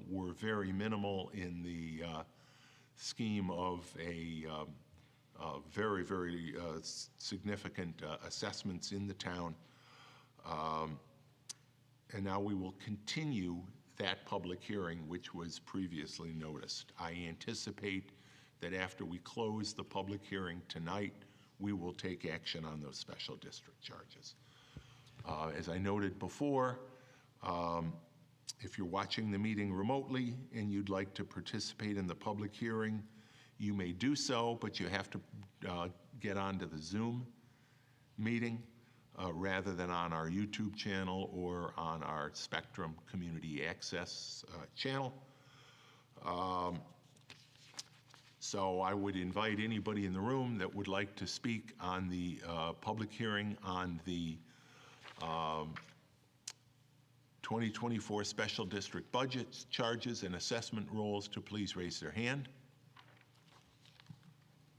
Speaker 1: were very minimal in the scheme of a very, very significant assessments in the town. And now we will continue that public hearing, which was previously noticed. I anticipate that after we close the public hearing tonight, we will take action on those special district charges. As I noted before, if you're watching the meeting remotely and you'd like to participate in the public hearing, you may do so, but you have to get onto the Zoom meeting rather than on our YouTube channel or on our Spectrum Community Access channel. So I would invite anybody in the room that would like to speak on the public hearing on the 2024 special district budgets, charges, and assessment rolls to please raise their hand.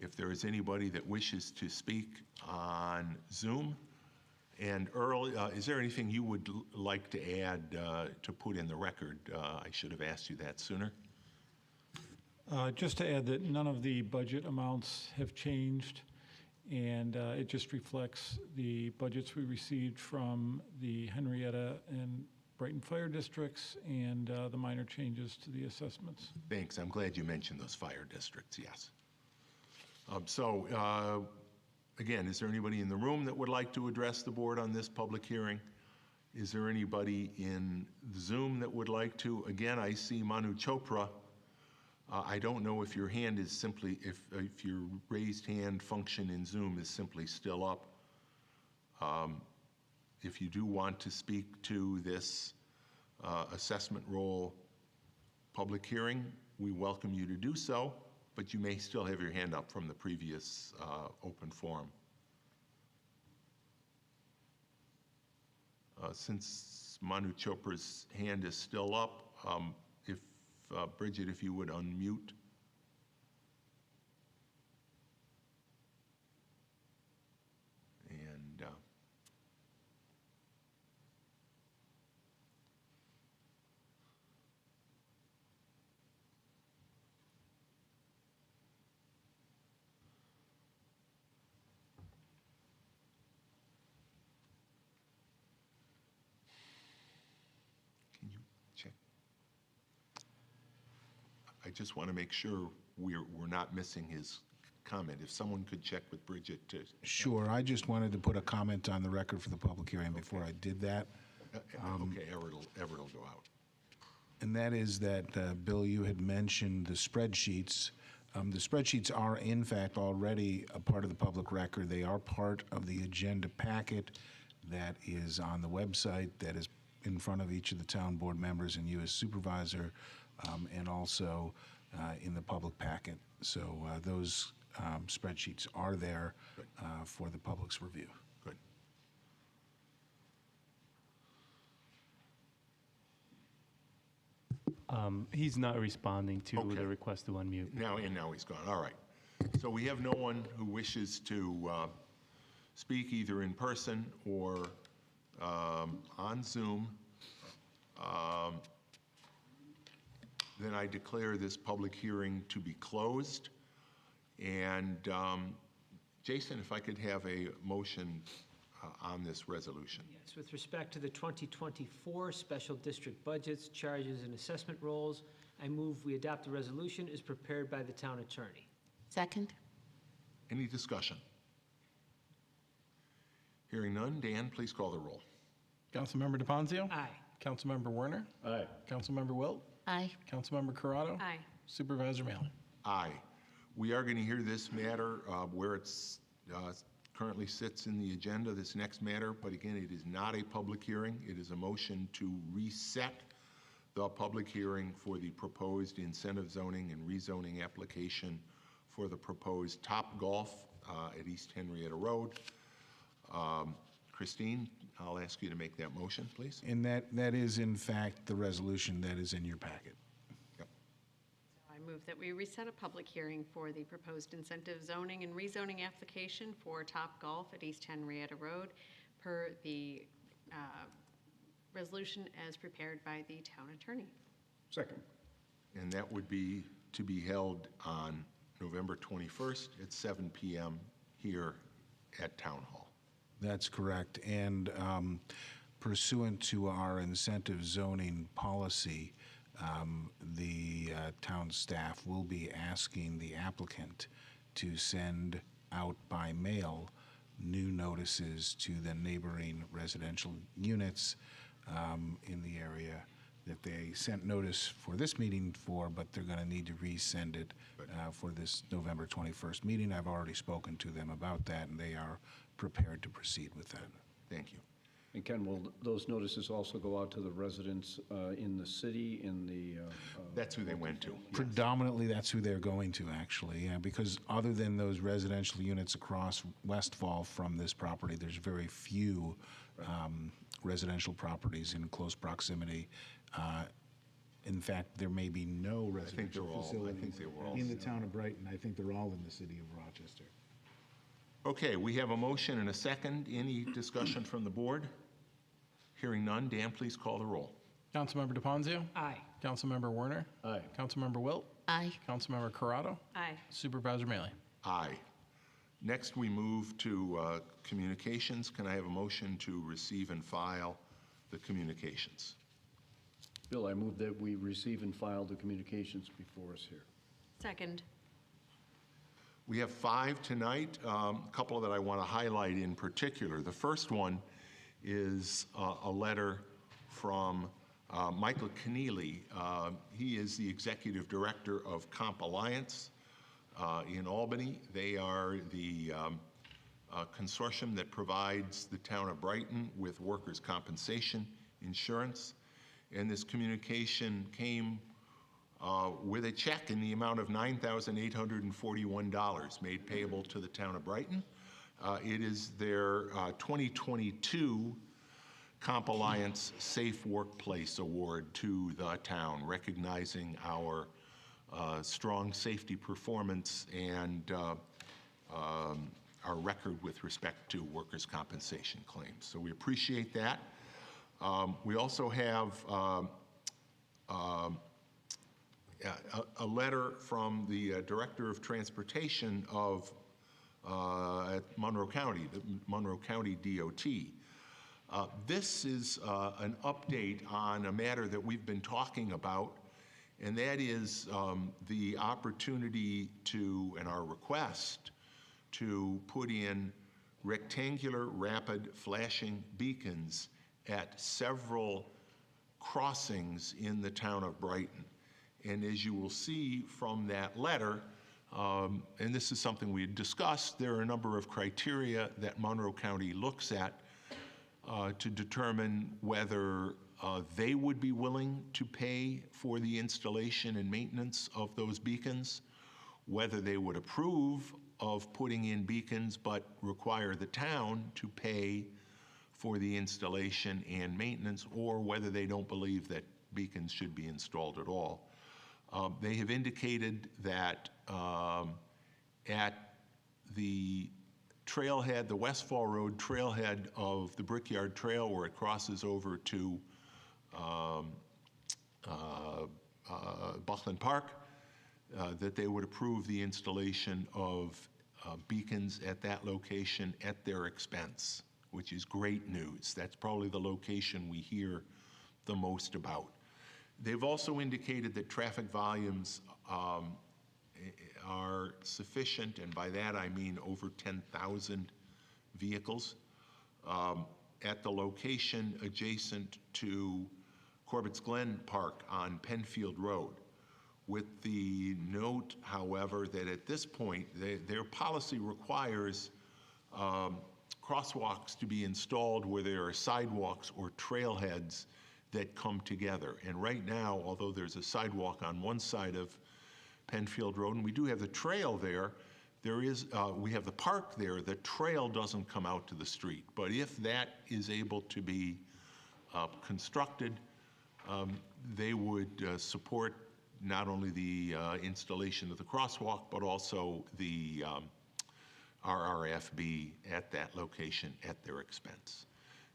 Speaker 1: If there is anybody that wishes to speak on Zoom. And Earl, is there anything you would like to add to put in the record? I should have asked you that sooner.
Speaker 14: Just to add that none of the budget amounts have changed,
Speaker 13: And it just reflects the budgets we received from the Henrietta and Brighton fire districts and the minor changes to the assessments.
Speaker 1: Thanks. I'm glad you mentioned those fire districts, yes. Again, is there anybody in the room that would like to address the board on this public hearing? Is there anybody in Zoom that would like to? Again, I see Manu Chopra. I don't know if your hand is simply, if your raised hand function in Zoom is simply still up. If you do want to speak to this assessment role public hearing, we welcome you to do so, but you may still have your hand up from the previous open forum. Since Manu Chopra's hand is still up, if Bridget, if you would unmute. And can you check? I just want to make sure we're not missing his comment. If someone could check with Bridget to.
Speaker 2: Sure, I just wanted to put a comment on the record for the public hearing before I did that.
Speaker 1: Okay, Everett will go out.
Speaker 2: And that is that, Bill, you had mentioned the spreadsheets. The spreadsheets are, in fact, already a part of the public record. They are part of the agenda packet that is on the website, that is in front of each of the town board members and you as supervisor, and also in the public packet. So those spreadsheets are there for the public's review.
Speaker 1: Good.
Speaker 14: He's not responding to
Speaker 1: Okay.
Speaker 14: the request to unmute.
Speaker 1: Now he's gone. All right. So we have no one who wishes to speak either in person or on Zoom. Then I declare this public hearing to be closed. And Jason, if I could have a motion on this resolution.
Speaker 3: Yes, with respect to the 2024 special district budgets, charges, and assessment rolls, I move we adopt the resolution as prepared by the town attorney.
Speaker 15: Second.
Speaker 1: Any discussion? Hearing none, Dan, please call the roll.
Speaker 16: Councilmember DePonzio?
Speaker 3: Aye.
Speaker 16: Councilmember Werner?
Speaker 12: Aye.
Speaker 16: Councilmember Wilt?
Speaker 15: Aye.
Speaker 16: Councilmember Corrado?
Speaker 15: Aye.
Speaker 16: Supervisor Malin?
Speaker 1: Aye. We are going to hear this matter where it's currently sits in the agenda, this next matter, but again, it is not a public hearing. It is a motion to reset the public hearing for the proposed incentive zoning and rezoning application for the proposed Top Golf at East Henrietta Road. Christine, I'll ask you to make that motion, please.
Speaker 2: And that is, in fact, the resolution that is in your packet.
Speaker 15: I move that we reset a public hearing for the proposed incentive zoning and rezoning application for Top Golf at East Henrietta Road per the resolution as prepared by the town attorney.
Speaker 12: Second.
Speaker 1: And that would be to be held on November 21st at 7 p.m. here at Town Hall.
Speaker 2: That's correct. And pursuant to our incentive zoning policy, the town staff will be asking the applicant to send out by mail new notices to the neighboring residential units in the area that they sent notice for this meeting for, but they're going to need to resend it for this November 21st meeting. I've already spoken to them about that, and they are prepared to proceed with that.
Speaker 1: Thank you.
Speaker 12: And Ken, will those notices also go out to the residents in the city, in the?
Speaker 1: That's who they went to.
Speaker 2: Predominantly, that's who they're going to, actually, because other than those residential units across Westfall from this property, there's very few residential properties in close proximity. In fact, there may be no residential facilities in the town of Brighton. I think they're all in the city of Rochester.
Speaker 1: Okay, we have a motion and a second. Any discussion from the board? Hearing none, Dan, please call the roll.
Speaker 16: Councilmember DePonzio?
Speaker 3: Aye.
Speaker 16: Councilmember Werner?
Speaker 12: Aye.
Speaker 16: Councilmember Wilt?
Speaker 15: Aye.
Speaker 16: Councilmember Corrado?
Speaker 15: Aye.
Speaker 16: Supervisor Malin?
Speaker 1: Aye. Next, we move to communications. Can I have a motion to receive and file the communications?
Speaker 12: Bill, I move that we receive and file the communications before us here.
Speaker 15: Second.
Speaker 1: We have 5 tonight, a couple that I want to highlight in particular. The first one is a letter from Michael Keneally. He is the Executive Director of Comp Alliance in Albany. They are the consortium that provides the town of Brighton with workers' compensation insurance. And this communication came with a check in the amount of $9,841 made payable to the town of Brighton. It is their 2022 Comp Alliance Safe Workplace Award to the town, recognizing our strong safety performance and our record with respect to workers' compensation claims. So we appreciate that. We also have a letter from the Director of Transportation of at Monroe County, the Monroe County DOT. This is an update on a matter that we've been talking about, and that is the opportunity to, and our request, to put in rectangular rapid flashing beacons at several crossings in the town of Brighton. And as you will see from that letter, and this is something we had discussed, there are a number of criteria that Monroe County looks at to determine whether they would be willing to pay for the installation and maintenance of those beacons, whether they would approve of putting in beacons but require the town to pay for the installation and maintenance, or whether they don't believe that beacons should be installed at all. They have indicated that at the trailhead, the Westfall Road trailhead of the Brickyard Trail, where it crosses over to Buckland Park, that they would approve the installation of beacons at that location at their expense, which is great news. That's probably the location we hear the most about. They've also indicated that traffic volumes are sufficient, and by that I mean over 10,000 vehicles, at the location adjacent to Corbett's Glen Park on Penfield Road, with the note, however, that at this point, their policy requires crosswalks to be installed where there are sidewalks or trailheads that come together. And right now, although there's a sidewalk on one side of Penfield Road, and we do have the trail there, we have the park there, the trail doesn't come out to the street. But if that is able to be constructed, they would support not only the installation of the crosswalk, but also the RRFB at that location at their expense.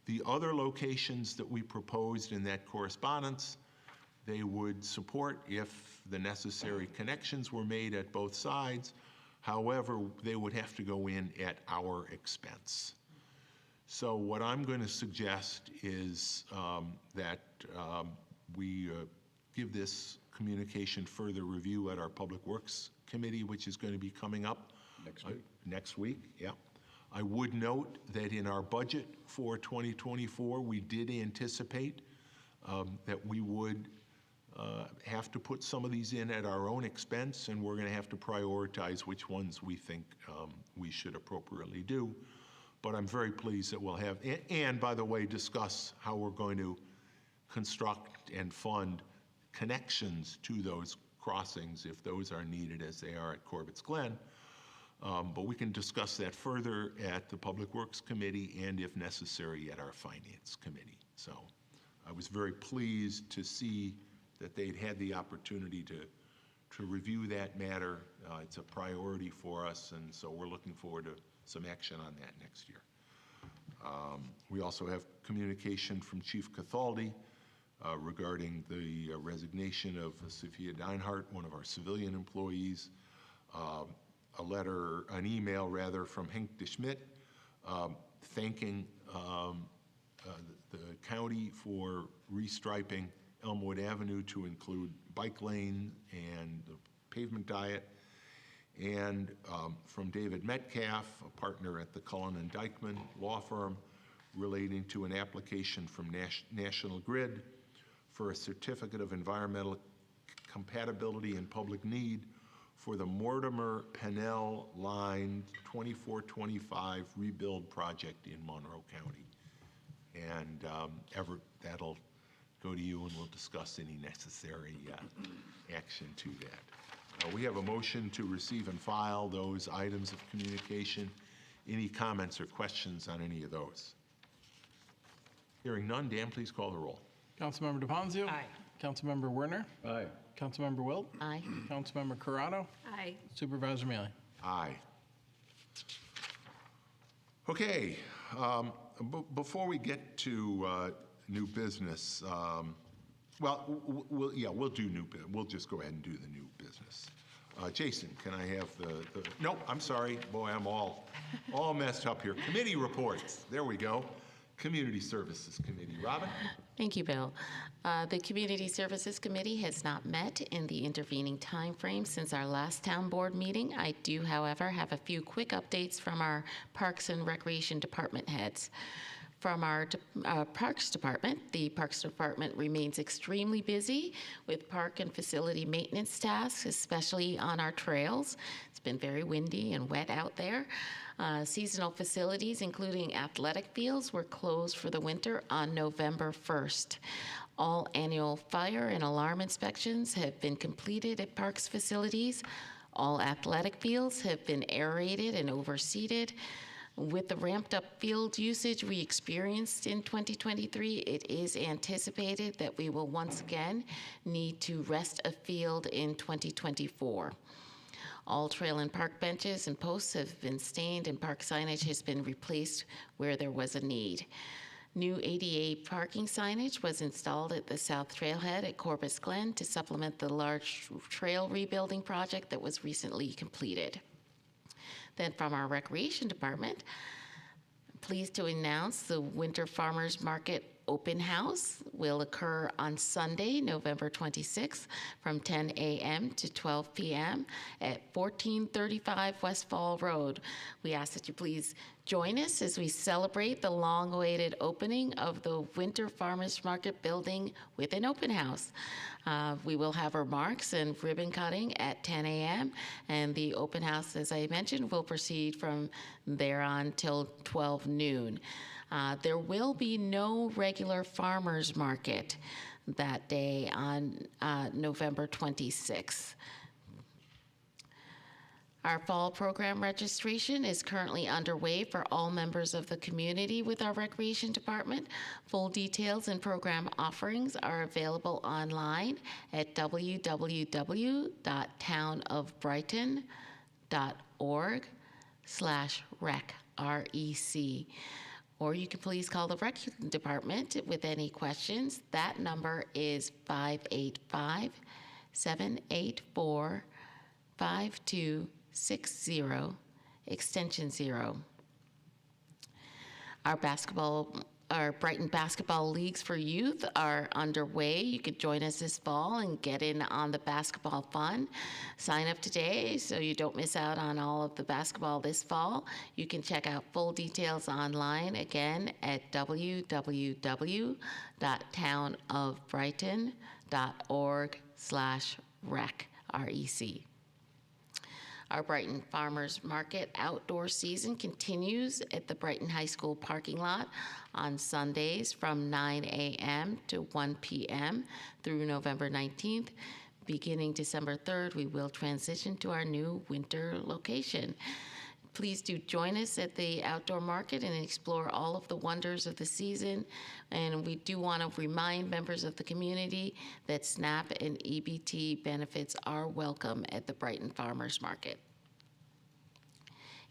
Speaker 1: The other locations that we proposed in that correspondence, they would support if the necessary connections were made at both sides. However, they would have to go in at our expense. So what I'm going to suggest is that we give this communication further review at our Public Works Committee, which is going to be coming up next week. Yeah. I would note that in our budget for 2024, we did anticipate that we would have to put some of these in at our own expense, and we're going to have to prioritize which ones we think we should appropriately do. But I'm very pleased that we'll have, and by the way, discuss how we're going to construct and fund connections to those crossings if those are needed, as they are at Corbett's Glen. But we can discuss that further at the Public Works Committee and, if necessary, at our Finance Committee. So I was very pleased to see that they'd had the opportunity to review that matter. It's a priority for us, and so we're looking forward to some action on that next year. We also have communication from Chief Cathaldi regarding the resignation of Sophia Deinhardt, one of our civilian employees. an email rather, from Henk de Schmidt, thanking the county for restriping Elmwood Avenue to include bike lane and the pavement diet, and from David Metcalf, a partner at the Cullen and Dyckman law firm, relating to an application from National Grid for a certificate of environmental compatibility and public need for the Mortimer Pennell Line 2425 rebuild project in Monroe County. And Everett, that'll go to you and we'll discuss any necessary action to that. We have a motion to receive and file those items of communication. Any comments or questions on any of those? Hearing none, Dan, please call the roll.
Speaker 16: Councilmember DePonzio.
Speaker 15: Aye.
Speaker 16: Councilmember Werner.
Speaker 12: Aye.
Speaker 16: Councilmember Wilt.
Speaker 11: Aye.
Speaker 16: Councilmember Corrado.
Speaker 15: Aye.
Speaker 16: Supervisor Mealy.
Speaker 1: Aye. Okay, before we get to new business, we'll do new business. We'll just go ahead and do the new business. Jason, can I have the nope, I'm sorry. Boy, I'm all messed up here. Committee reports. There we go. Community Services Committee. Robin?
Speaker 11: Thank you, Bill. The Community Services Committee has not met in the intervening time frame since our last town board meeting. I do, however, have a few quick updates from our Parks and Recreation Department heads. From our Parks Department, the Parks Department remains extremely busy with park and facility maintenance tasks, especially on our trails. It's been very windy and wet out there. Seasonal facilities, including athletic fields, were closed for the winter on November 1st. All annual fire and alarm inspections have been completed at parks facilities. All athletic fields have been aerated and overseeded. With the ramped up field usage we experienced in 2023, it is anticipated that we will once again need to rest a field in 2024. All trail and park benches and posts have been stained and park signage has been replaced where there was a need. New ADA parking signage was installed at the South Trailhead at Corpus Glen to supplement the large trail rebuilding project that was recently completed. Then from our Recreation Department, pleased to announce the Winter Farmers Market Open House will occur on Sunday, November 26th from 10 a.m. to 12 p.m. at 1435 West Fall Road. We ask that you please join us as we celebrate the long-awaited opening of the Winter Farmers Market building with an open house. We will have remarks and ribbon cutting at 10 a.m. and the open house, as I mentioned, will proceed from there on till 12 noon. There will be no regular farmers market that day on November 26th. Our fall program registration is currently underway for all members of the community with our Recreation Department. Full details and program offerings are available online at www.townofbrighton.org/rec, R-E-C. Or you can please call the Rec Department with any questions. That number is 585-784-5260, extension 0. Our Brighton basketball leagues for youth are underway. You could join us this fall and get in on the basketball fun. Sign up today so you don't miss out on all of the basketball this fall. You can check out full details online again at www.townofbrighton.org/rec, R-E-C. Our Brighton Farmers Market outdoor season continues at the Brighton High School parking lot on Sundays from 9 a.m. to 1 p.m. through November 19th. Beginning December 3rd, we will transition to our new winter location. Please do join us at the outdoor market and explore all of the wonders of the season. And we do want to remind members of the community that SNAP and EBT benefits are welcome at the Brighton Farmers Market.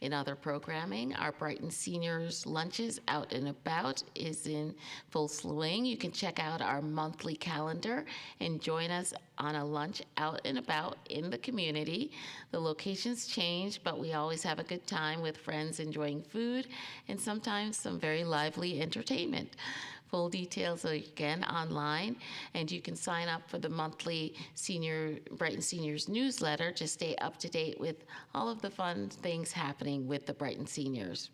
Speaker 11: In other programming, our Brighton Seniors Lunches Out and About is in full swing. You can check out our monthly calendar and join us on a lunch out and about in the community. The locations change, but we always have a good time with friends enjoying food and sometimes some very lively entertainment. Full details are again online, and you can sign up for the monthly Brighton Seniors newsletter to stay up to date with all of the fun things happening with the Brighton Seniors.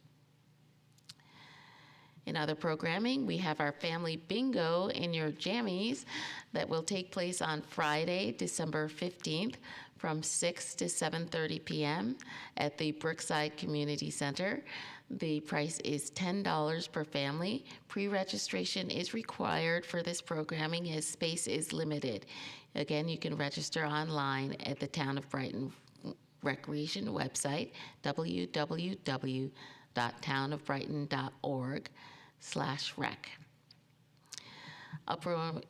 Speaker 11: In other programming, we have our family bingo in your jammies that will take place on Friday, December 15th from 6 to 7:30 p.m. at the Brookside Community Center. The price is $10 per family. Pre-registration is required for this programming as space is limited. Again, you can register online at the Town of Brighton Recreation website, www.townofbrighton.org/rec.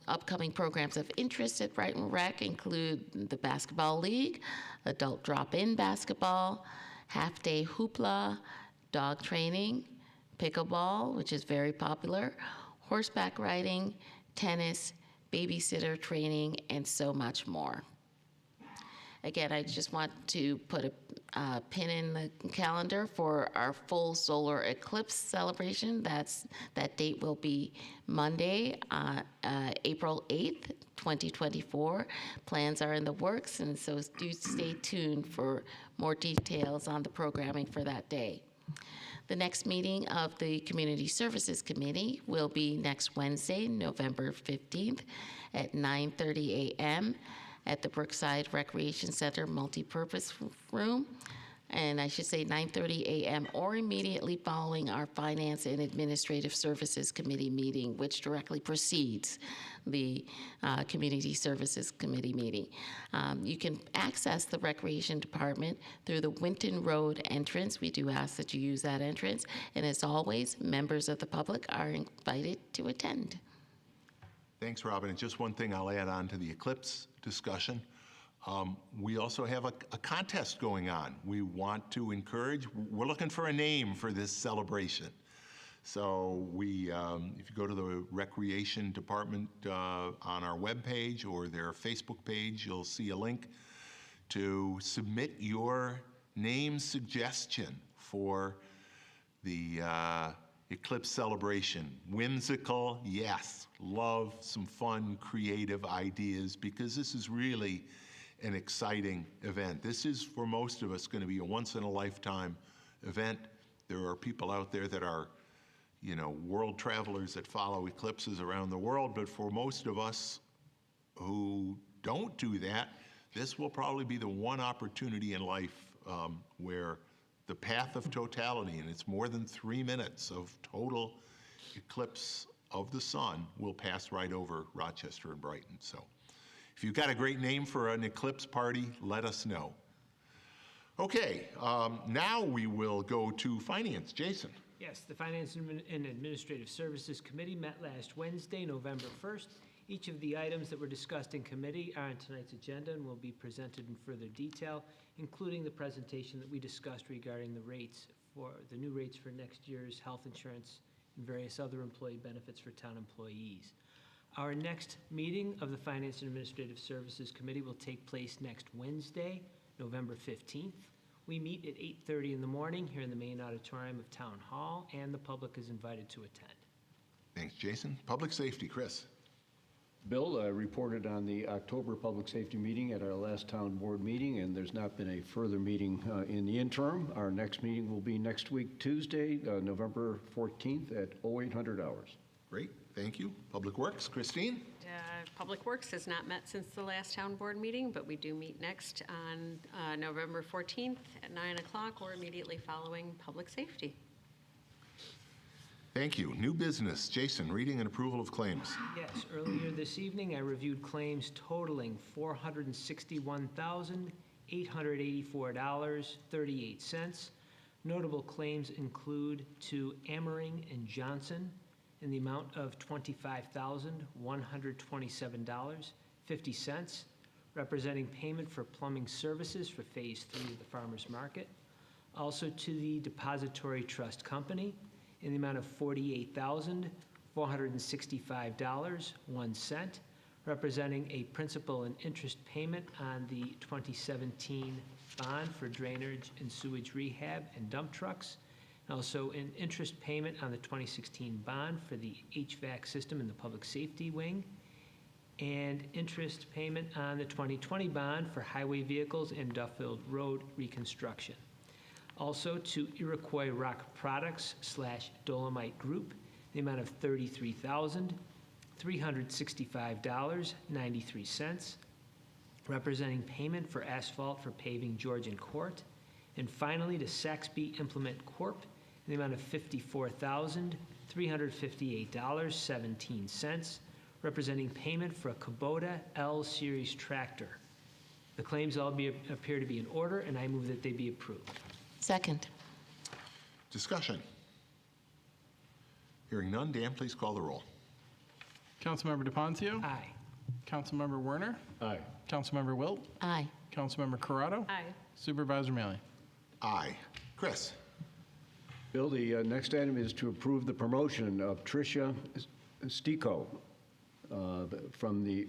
Speaker 11: Upcoming programs of interest at Brighton Rec include the Basketball League, Adult Drop-In Basketball, Half-Day Hoopla, Dog Training, Pickleball, which is very popular, horseback riding, tennis, babysitter training, and so much more. Again, I just want to put a pin in the calendar for our full solar eclipse celebration. That date will be Monday, April 8th, 2024. Plans are in the works, and so do stay tuned for more details on the programming for that day. The next meeting of the Community Services Committee will be next Wednesday, November 15th at 9:30 a.m. at the Brookside Recreation Center Multipurpose Room. And I should say 9:30 a.m. or immediately following our Finance and Administrative Services Committee meeting, which directly precedes the Community Services Committee meeting. You can access the Recreation Department through the Winton Road entrance. We do ask that you use that entrance. And as always, members of the public are invited to attend.
Speaker 1: Thanks, Robin. And just one thing I'll add on to the eclipse discussion. We also have a contest going on. We want to encourage, we're looking for a name for this celebration. So if you go to the Recreation Department on our webpage or their Facebook page, you'll see a link to submit your name suggestion for the eclipse celebration. Whimsical, yes. Love some fun, creative ideas, because this is really an exciting event. This is, for most of us, going to be a once-in-a-lifetime event. There are people out there that are, world travelers that follow eclipses around the world, but for most of us who don't do that, this will probably be the one opportunity in life where the path of totality, and it's more than 3 minutes of total eclipse of the sun, will pass right over Rochester and Brighton. So if you've got a great name for an eclipse party, let us know. Okay, now we will go to Finance. Jason.
Speaker 3: Yes, the Finance and Administrative Services Committee met last Wednesday, November 1st. Each of the items that were discussed in committee are on tonight's agenda and will be presented in further detail, including the presentation that we discussed regarding the new rates for next year's health insurance and various other employee benefits for town employees. Our next meeting of the Finance and Administrative Services Committee will take place next Wednesday, November 15th. We meet at 8:30 in the morning here in the main auditorium of Town Hall, and the public is invited to attend.
Speaker 1: Thanks, Jason. Public Safety, Chris.
Speaker 12: Bill reported on the October Public Safety meeting at our last town board meeting, and there's not been a further meeting in the interim. Our next meeting will be next week, Tuesday, November 14th at 0800 hours.
Speaker 1: Great, thank you. Public Works, Christine?
Speaker 15: Public Works has not met since the last town board meeting, but we do meet next on November 14th at 9 o'clock or immediately following Public Safety.
Speaker 1: Thank you. New business. Jason, reading and approval of claims.
Speaker 3: Yes, earlier this evening I reviewed claims totaling $461,884.38. Notable claims include to Amoring and Johnson in the amount of $25,127.50, representing payment for plumbing services for Phase 3 of the Farmers Market. Also to the Depository Trust Company in the amount of $48,465.01, representing a principal and interest payment on the 2017 bond for drainage and sewage rehab and dump trucks, and also an interest payment on the 2016 bond for the HVAC system in the public safety wing, and interest payment on the 2020 bond for highway vehicles and Duffield Road reconstruction. Also to Iroquois Rock Products / Dolomite Group, the amount of $33,365.93, representing payment for asphalt for paving Georgian Court. And finally, to Saxby Implement Corp., in the amount of $54,358.17, representing payment for a Kubota L Series tractor. The claims all appear to be in order, and I move that they be approved.
Speaker 11: Second.
Speaker 1: Discussion. Hearing none, Dan, please call the roll.
Speaker 16: Councilmember DePoncio?
Speaker 3: Aye.
Speaker 16: Councilmember Werner?
Speaker 12: Aye.
Speaker 16: Councilmember Wilt?
Speaker 11: Aye.
Speaker 16: Councilmember Corrado?
Speaker 15: Aye.
Speaker 16: Supervisor Mealy?
Speaker 1: Aye. Chris?
Speaker 12: Bill, the next item is to approve the promotion of Tricia Stico from the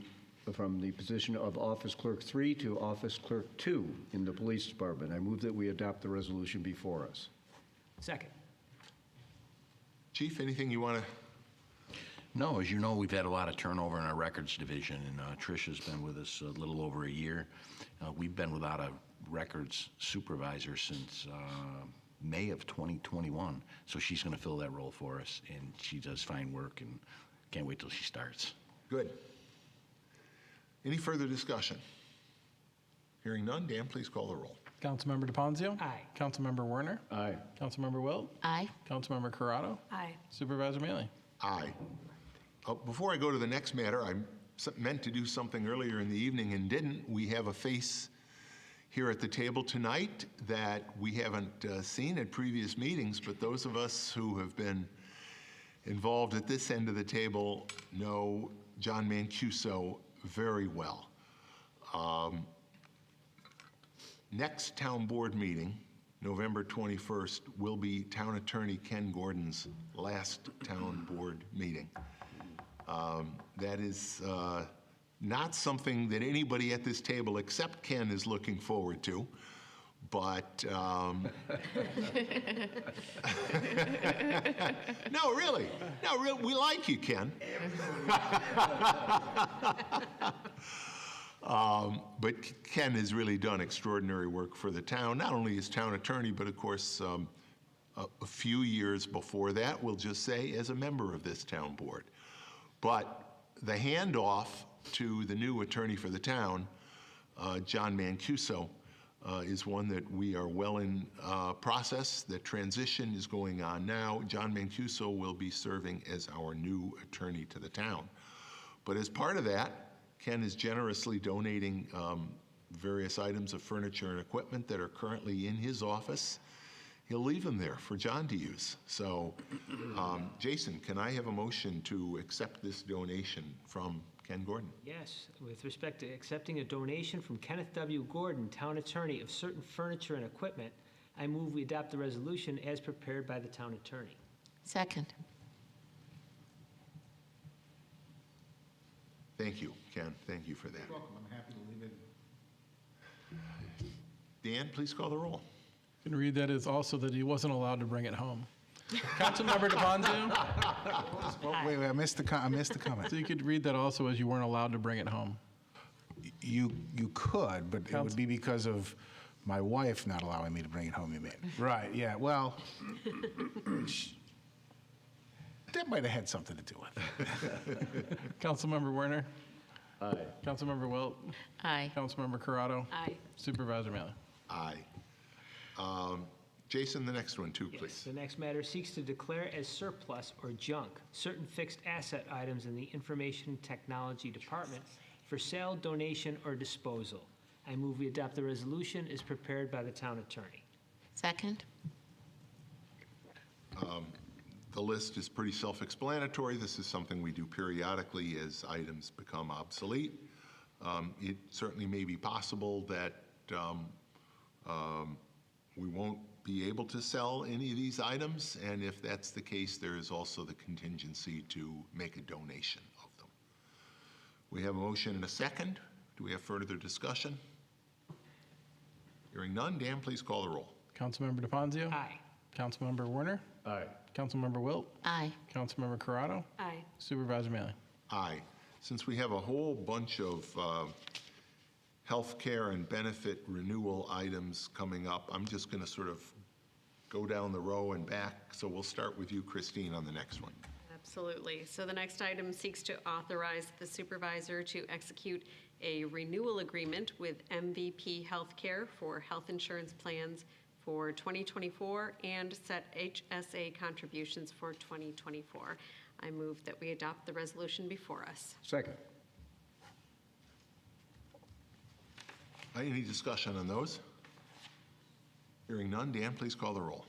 Speaker 12: position of Office Clerk 3 to Office Clerk 2 in the Police Department. I move that we adopt the resolution before us.
Speaker 3: Second.
Speaker 1: Chief, anything you want to?
Speaker 7: No, as you know, we've had a lot of turnover in our records division, and Tricia's been with us a little over a year. We've been without a records supervisor since May of 2021, so she's going to fill that role for us, and she does fine work, and can't wait till she starts.
Speaker 1: Good. Any further discussion? Hearing none, Dan, please call the roll.
Speaker 16: Councilmember DePoncio?
Speaker 3: Aye.
Speaker 16: Councilmember Werner?
Speaker 12: Aye.
Speaker 16: Councilmember Wilt?
Speaker 11: Aye.
Speaker 16: Councilmember Corrado?
Speaker 15: Aye.
Speaker 16: Supervisor Mealy?
Speaker 1: Aye. Before I go to the next matter, I meant to do something earlier in the evening and didn't. We have a face here at the table tonight that we haven't seen at previous meetings, but those of us who have been involved at this end of the table know John Mancuso very well. Next town board meeting, November 21st, will be Town Attorney Ken Gordon's last town board meeting. That is not something that anybody at this table except Ken is looking forward to, but no, really, we like you, Ken. But Ken has really done extraordinary work for the town, not only as town attorney, but of course, a few years before that, we'll just say, as a member of this town board. But the handoff to the new attorney for the town, John Mancuso, is one that we are well in process. The transition is going on now. John Mancuso will be serving as our new attorney to the town. But as part of that, Ken is generously donating various items of furniture and equipment that are currently in his office. He'll leave them there for John to use. So, Jason, can I have a motion to accept this donation from Ken Gordon?
Speaker 3: Yes, with respect to accepting a donation from Kenneth W. Gordon, Town Attorney, of certain furniture and equipment, I move we adopt the resolution as prepared by the Town Attorney.
Speaker 11: Second.
Speaker 1: Thank you, Ken. Thank you for that.
Speaker 2: You're welcome. I'm happy to leave it.
Speaker 1: Dan, please call the roll.
Speaker 16: You can read that as also that he wasn't allowed to bring it home. Councilmember DePoncio?
Speaker 2: Well, wait, I missed the comment.
Speaker 16: So you could read that also as you weren't allowed to bring it home.
Speaker 2: You could, but it would be because of my wife not allowing me to bring it home, you mean? Right, yeah, well, that might have had something to do with it.
Speaker 16: Councilmember Werner?
Speaker 12: Aye.
Speaker 16: Councilmember Wilt?
Speaker 11: Aye.
Speaker 16: Councilmember Corrado?
Speaker 15: Aye.
Speaker 16: Supervisor Mealy?
Speaker 1: Aye. Jason, the next one too,
Speaker 3: Yes,
Speaker 1: please.
Speaker 3: the next matter seeks to declare as surplus or junk certain fixed asset items in the Information Technology Department for sale, donation, or disposal. I move we adopt the resolution as prepared by the Town Attorney.
Speaker 11: Second.
Speaker 1: The list is pretty self-explanatory. This is something we do periodically as items become obsolete. It certainly may be possible that we won't be able to sell any of these items, and if that's the case, there is also the contingency to make a donation of them. We have a motion and a second. Do we have further discussion? Hearing none, Dan, please call the roll.
Speaker 16: Councilmember DeFazio?
Speaker 3: Aye.
Speaker 16: Councilmember Werner?
Speaker 12: Aye.
Speaker 16: Councilmember Wilt?
Speaker 11: Aye.
Speaker 16: Councilmember Corrado?
Speaker 15: Aye.
Speaker 16: Supervisor Mealy?
Speaker 1: Aye. Since we have a whole bunch of health care and benefit renewal items coming up, I'm just going to sort of go down the row and back. So we'll start with you, Christine, on the next one.
Speaker 15: Absolutely. So the next item seeks to authorize the supervisor to execute a renewal agreement with MVP Healthcare for health insurance plans for 2024 and set HSA contributions for 2024. I move that we adopt the resolution before us.
Speaker 12: Second.
Speaker 1: Any discussion on those? Hearing none, Dan, please call the roll.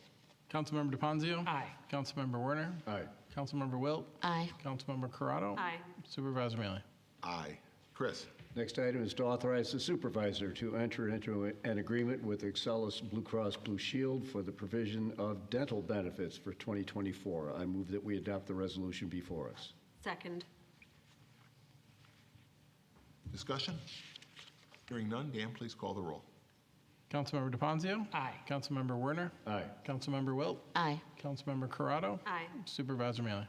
Speaker 16: Councilmember DeFazio?
Speaker 3: Aye.
Speaker 16: Councilmember Werner?
Speaker 12: Aye.
Speaker 16: Councilmember Wilt?
Speaker 11: Aye.
Speaker 16: Councilmember Corrado?
Speaker 15: Aye.
Speaker 16: Supervisor Mealy?
Speaker 1: Aye. Chris?
Speaker 12: Next item is to authorize the supervisor to enter into an agreement with Excellus Blue Cross Blue Shield for the provision of dental benefits for 2024. I move that we adopt the resolution before us.
Speaker 15: Second.
Speaker 1: Discussion? Hearing none, Dan, please call the roll.
Speaker 16: Councilmember DeFazio?
Speaker 3: Aye.
Speaker 16: Councilmember Werner?
Speaker 12: Aye.
Speaker 16: Councilmember Wilt?
Speaker 11: Aye.
Speaker 16: Councilmember Corrado?
Speaker 15: Aye.
Speaker 16: Supervisor Mealy?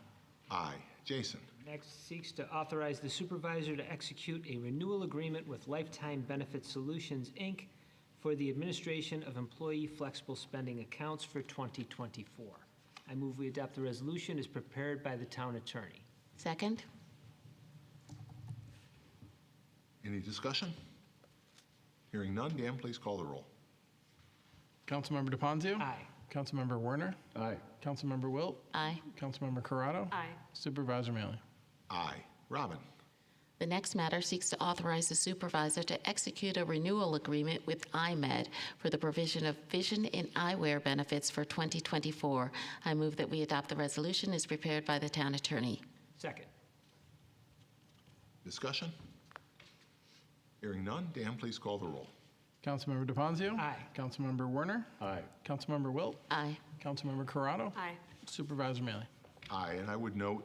Speaker 1: Aye. Jason?
Speaker 3: Next seeks to authorize the supervisor to execute a renewal agreement with Lifetime Benefit Solutions, Inc. for the administration of employee flexible spending accounts for 2024. I move we adopt the resolution as prepared by the town attorney.
Speaker 11: Second?
Speaker 1: Any discussion? Hearing none, Dan, please call the roll.
Speaker 16: Councilmember DeFazio?
Speaker 3: Aye.
Speaker 16: Councilmember Werner?
Speaker 12: Aye.
Speaker 16: Councilmember Wilt?
Speaker 11: Aye.
Speaker 16: Councilmember Corrado?
Speaker 15: Aye.
Speaker 16: Supervisor Mealy?
Speaker 1: Aye. Robin?
Speaker 11: The next matter seeks to authorize the supervisor to execute a renewal agreement with IMED for the provision of vision and eyewear benefits for 2024. I move that we adopt the resolution as prepared by the town attorney.
Speaker 3: Second.
Speaker 1: Discussion? Hearing none, Dan, please call the roll.
Speaker 16: Councilmember DeFazio?
Speaker 3: Aye.
Speaker 16: Councilmember Werner?
Speaker 12: Aye.
Speaker 16: Councilmember Wilt?
Speaker 11: Aye.
Speaker 16: Councilmember Corrado?
Speaker 15: Aye.
Speaker 16: Supervisor Mealy?
Speaker 1: Aye, and I would note,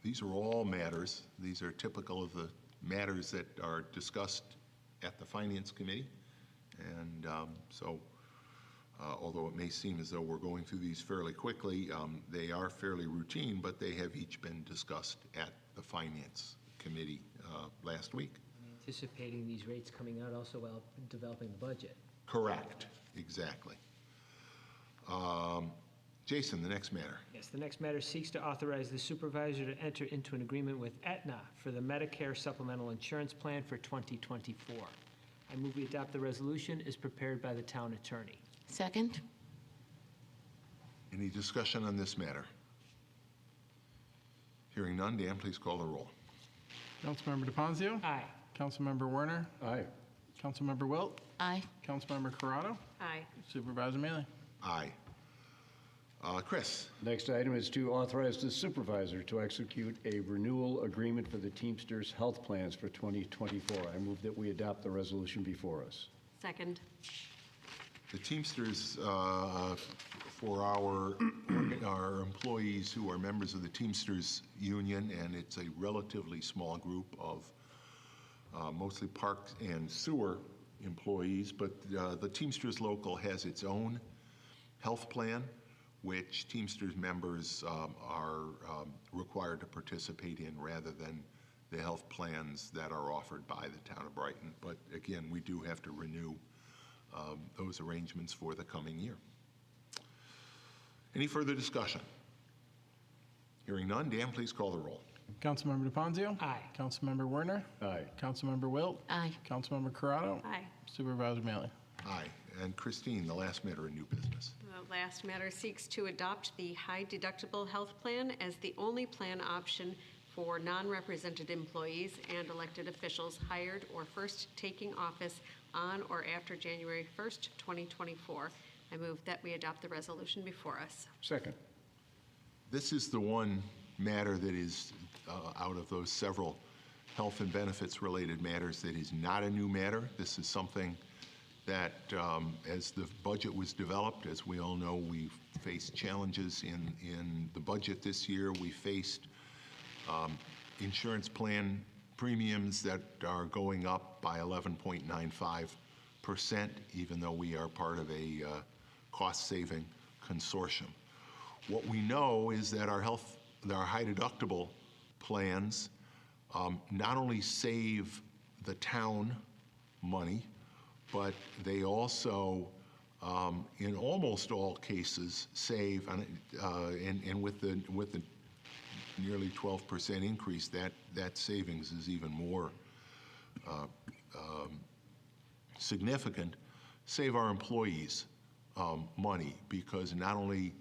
Speaker 1: these are all matters. These are typical of the matters that are discussed at the Finance Committee. And although it may seem as though we're going through these fairly quickly, they are fairly routine, but they have each been discussed at the Finance Committee last week.
Speaker 3: Anticipating these rates coming out also while developing the budget.
Speaker 1: Correct, exactly. Jason, the next matter.
Speaker 3: Yes, the next matter seeks to authorize the supervisor to enter into an agreement with Aetna for the Medicare Supplemental Insurance Plan for 2024. I move we adopt the resolution as prepared by the town attorney.
Speaker 11: Second?
Speaker 1: Any discussion on this matter? Hearing none, Dan, please call the roll.
Speaker 16: Councilmember DeFazio?
Speaker 3: Aye.
Speaker 16: Councilmember Werner?
Speaker 12: Aye.
Speaker 16: Councilmember Wilt?
Speaker 11: Aye.
Speaker 16: Councilmember Corrado?
Speaker 15: Aye.
Speaker 16: Supervisor Mealy?
Speaker 1: Aye. Chris?
Speaker 12: Next item is to authorize the supervisor to execute a renewal agreement for the Teamsters health plans for 2024. I move that we adopt the resolution before us.
Speaker 15: Second.
Speaker 1: The Teamsters, for our employees who are members of the Teamsters Union, and it's a relatively small group of mostly park and sewer employees, but the Teamsters Local has its own health plan, which Teamsters members are required to participate in rather than the health plans that are offered by the town of Brighton. But again, we do have to renew those arrangements for the coming year. Any further discussion? Hearing none, Dan, please call the roll.
Speaker 16: Councilmember DeFazio?
Speaker 3: Aye.
Speaker 16: Councilmember Werner?
Speaker 12: Aye.
Speaker 16: Councilmember Wilt?
Speaker 11: Aye.
Speaker 16: Councilmember Corrado?
Speaker 15: Aye.
Speaker 16: Supervisor Mealy?
Speaker 1: Aye. And Christine, the last matter in new business.
Speaker 15: The last matter seeks to adopt the high deductible health plan as the only plan option for non-represented employees and elected officials hired or first taking office on or after January 1st, 2024. I move that we adopt the resolution before us.
Speaker 12: Second.
Speaker 1: This is the one matter that is out of those several health and benefits related matters that is not a new matter. This is something that as the budget was developed, as we all know, we faced challenges in the budget this year. We faced insurance plan premiums that are going up by 11.95%, even though we are part of a cost-saving consortium. What we know is that our high deductible plans not only save the town money, but they also, in almost all cases, save, and with the nearly 12% increase, that savings is even more significant, save our employees money, because not only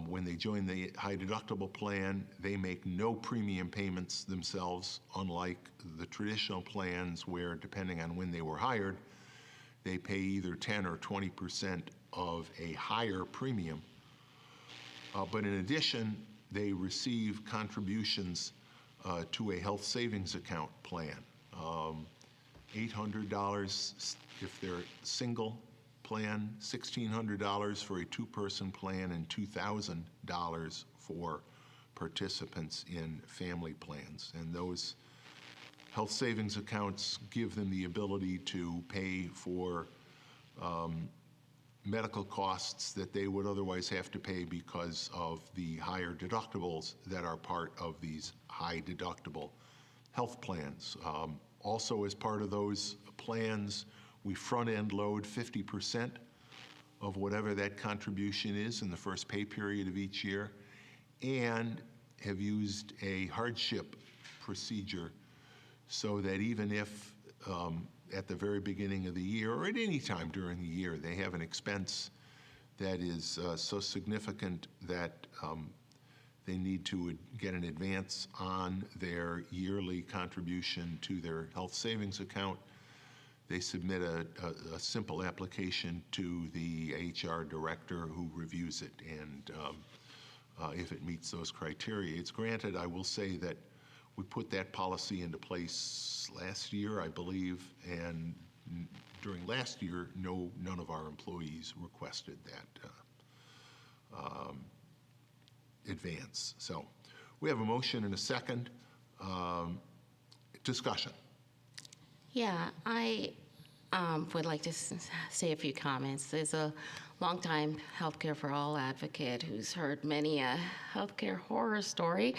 Speaker 1: when they join the high deductible plan, they make no premium payments themselves, unlike the traditional plans where, depending on when they were hired, they pay either 10 or 20% of a higher premium. But in addition, they receive contributions to a health savings account plan. $800 if they're single plan, $1,600 for a two-person plan, and $2,000 for participants in family plans. And those health savings accounts give them the ability to pay for medical costs that they would otherwise have to pay because of the higher deductibles that are part of these high deductible health plans. Also, as part of those plans, we front-end load 50% of whatever that contribution is in the first pay period of each year, and have used a hardship procedure so that even if at the very beginning of the year or at any time during the year they have an expense that is so significant that they need to get an advance on their yearly contribution to their health savings account, they submit a simple application to the HR director who reviews it, and if it meets those criteria, it's granted. I will say that we put that policy into place last year, I believe, and during last year, none of our employees requested that advance. So we have a motion and a second. Discussion.
Speaker 11: Yeah, I would like to say a few comments. There's a longtime Healthcare for All advocate who's heard many a healthcare horror story.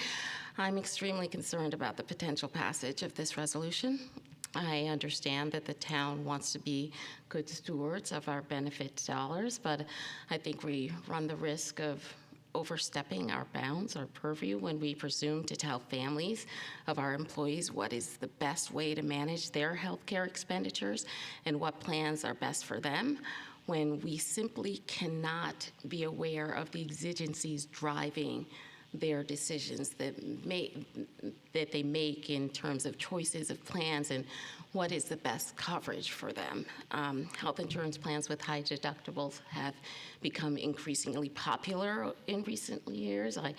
Speaker 11: I'm extremely concerned about the potential passage of this resolution. I understand that the town wants to be good stewards of our benefit dollars, but I think we run the risk of overstepping our bounds or purview when we presume to tell families of our employees what is the best way to manage their healthcare expenditures and what plans are best for them, when we simply cannot be aware of the exigencies driving their decisions that they make in terms of choices of plans and what is the best coverage for them. Health insurance plans with high deductibles have become increasingly popular in recent years. I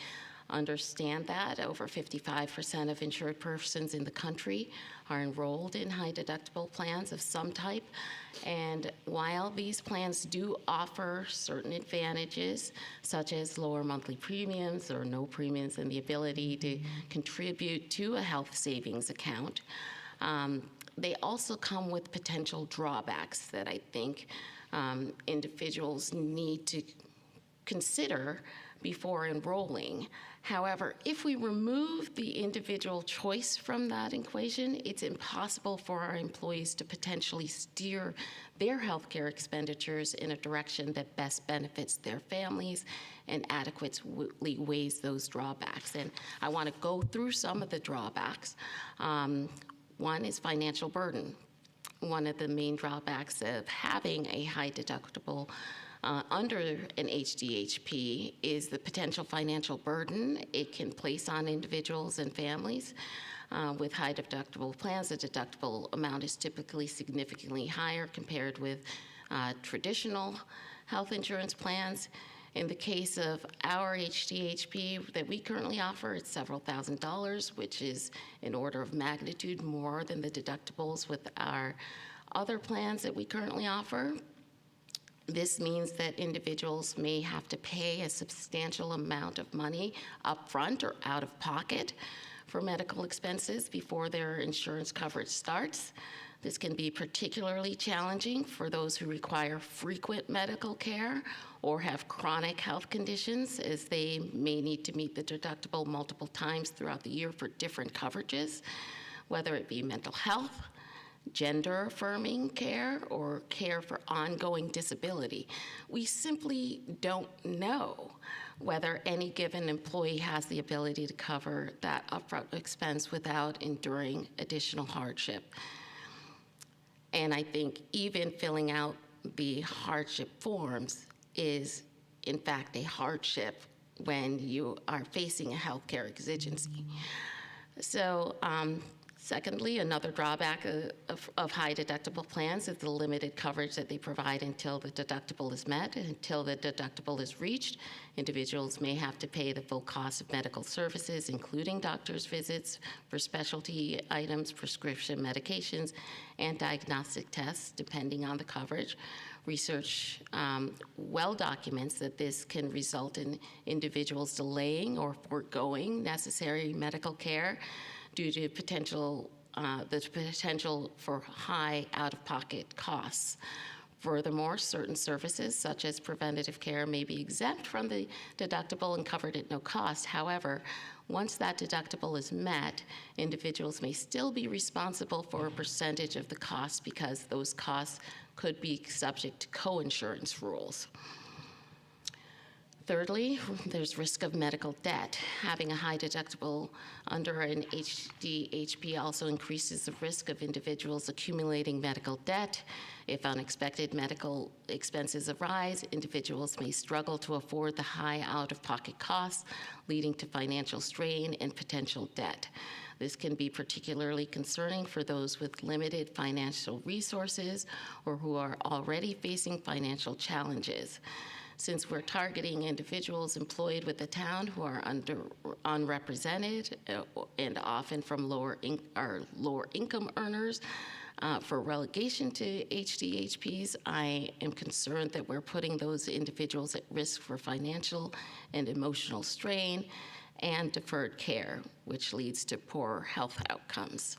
Speaker 11: understand that over 55% of insured persons in the country are enrolled in high deductible plans of some type. And while these plans do offer certain advantages, such as lower monthly premiums or no premiums and the ability to contribute to a health savings account, they also come with potential drawbacks that I think individuals need to consider before enrolling. However, if we remove the individual choice from that equation, it's impossible for our employees to potentially steer their healthcare expenditures in a direction that best benefits their families and adequately weighs those drawbacks. And I want to go through some of the drawbacks. One is financial burden. One of the main drawbacks of having a high deductible under an HDHP is the potential financial burden it can place on individuals and families. With high deductible plans, the deductible amount is typically significantly higher compared with traditional health insurance plans. In the case of our HDHP that we currently offer, it's several $1,000s, which is an order of magnitude more than the deductibles with our other plans that we currently offer. This means that individuals may have to pay a substantial amount of money upfront or out of pocket for medical expenses before their insurance coverage starts. This can be particularly challenging for those who require frequent medical care or have chronic health conditions, as they may need to meet the deductible multiple times throughout the year for different coverages, whether it be mental health, gender-affirming care, or care for ongoing disability. We simply don't know whether any given employee has the ability to cover that upfront expense without enduring additional hardship. And I think even filling out the hardship forms is, in fact, a hardship when you are facing a healthcare exigency. So, secondly, another drawback of high deductible plans is the limited coverage that they provide until the deductible is met. Until the deductible is reached, individuals may have to pay the full cost of medical services, including doctor's visits for specialty items, prescription medications, and diagnostic tests, depending on the coverage. Research well documents that this can result in individuals delaying or foregoing necessary medical care due to the potential for high out-of-pocket costs. Furthermore, certain services, such as preventative care, may be exempt from the deductible and covered at no cost. However, once that deductible is met, individuals may still be responsible for a percentage of the cost because those costs could be subject to co-insurance rules. Thirdly, there's risk of medical debt. Having a high deductible under an HDHP also increases the risk of individuals accumulating medical debt. If unexpected medical expenses arise, individuals may struggle to afford the high out-of-pocket costs, leading to financial strain and potential debt. This can be particularly concerning for those with limited financial resources or who are already facing financial challenges. Since we're targeting individuals employed with the town who are unrepresented and often from lower income earners, for relegation to HDHPs, I am concerned that we're putting those individuals at risk for financial and emotional strain and deferred care, which leads to poor health outcomes.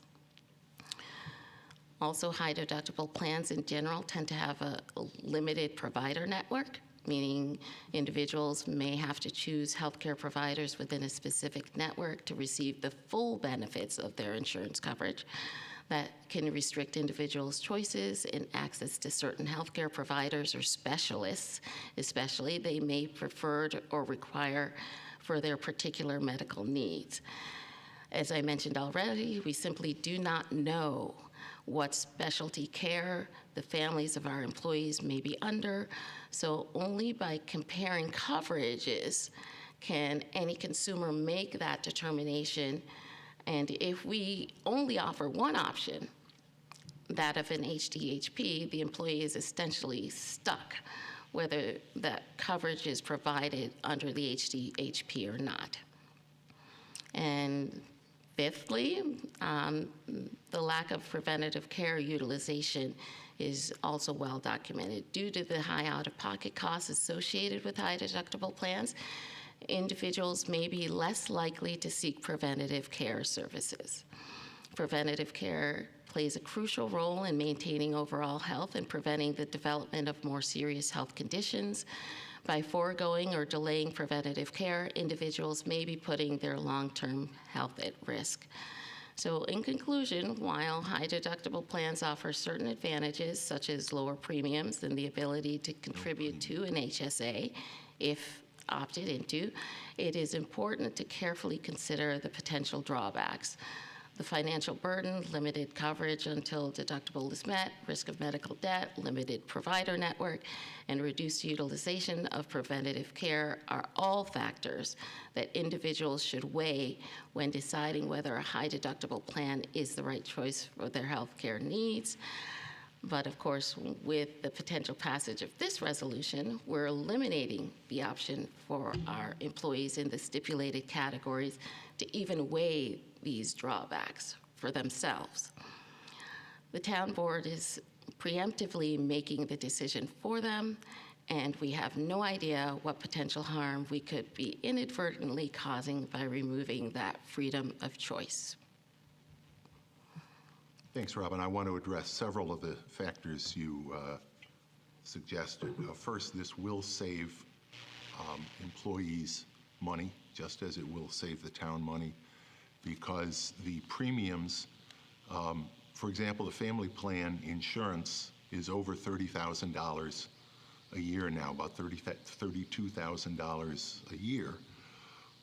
Speaker 11: Also, high deductible plans in general tend to have a limited provider network, meaning individuals may have to choose healthcare providers within a specific network to receive the full benefits of their insurance coverage. That can restrict individuals' choices and access to certain healthcare providers or specialists, especially they may prefer or require for their particular medical needs. As I mentioned already, we simply do not know what specialty care the families of our employees may be under, so only by comparing coverages can any consumer make that determination. And if we only offer one option, that of an HDHP, the employee is essentially stuck whether that coverage is provided under the HDHP or not. And fifthly, the lack of preventative care utilization is also well documented. Due to the high out-of-pocket costs associated with high deductible plans, individuals may be less likely to seek preventative care services. Preventative care plays a crucial role in maintaining overall health and preventing the development of more serious health conditions. By foregoing or delaying preventative care, individuals may be putting their long-term health at risk. So in conclusion, while high deductible plans offer certain advantages, such as lower premiums and the ability to contribute to an HSA if opted into, it is important to carefully consider the potential drawbacks. The financial burden, limited coverage until deductible is met, risk of medical debt, limited provider network, and reduced utilization of preventative care are all factors that individuals should weigh when deciding whether a high deductible plan is the right choice for their health care needs. But of course, with the potential passage of this resolution, we're eliminating the option for our employees in the stipulated categories to even weigh these drawbacks for themselves. The town board is preemptively making the decision for them, and we have no idea what potential harm we could be inadvertently causing by removing that freedom of choice.
Speaker 1: Thanks, Robin. I want to address several of the factors you suggested. First, this will save employees money, just as it will save the town money, because the premiums, for example, the family plan insurance is over $30,000 a year now, about $32,000 a year.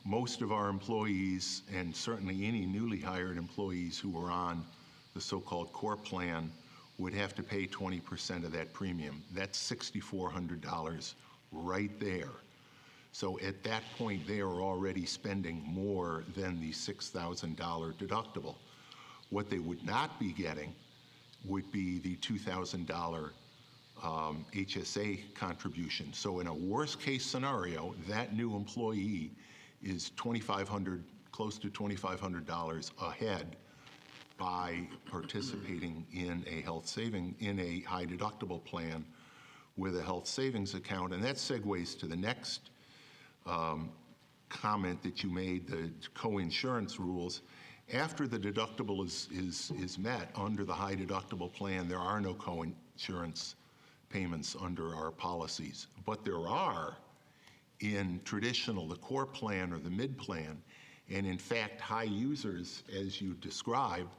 Speaker 1: Most of our employees, and certainly any newly hired employees who are on the so-called core plan, would have to pay 20% of that premium. That's $6,400 right there. So at that point, they are already spending more than the $6,000 deductible. What they would not be getting would be the $2,000 HSA contribution. So in a worst case scenario, that new employee is $2,500, close to $2,500 ahead by participating in a in a high deductible plan with a health savings account. And that segues to the next comment that you made, the co-insurance rules. After the deductible is met under the high deductible plan, there are no co-insurance payments under our policies. But there are in traditional, the core plan or the mid plan, and in fact, high users, as you described,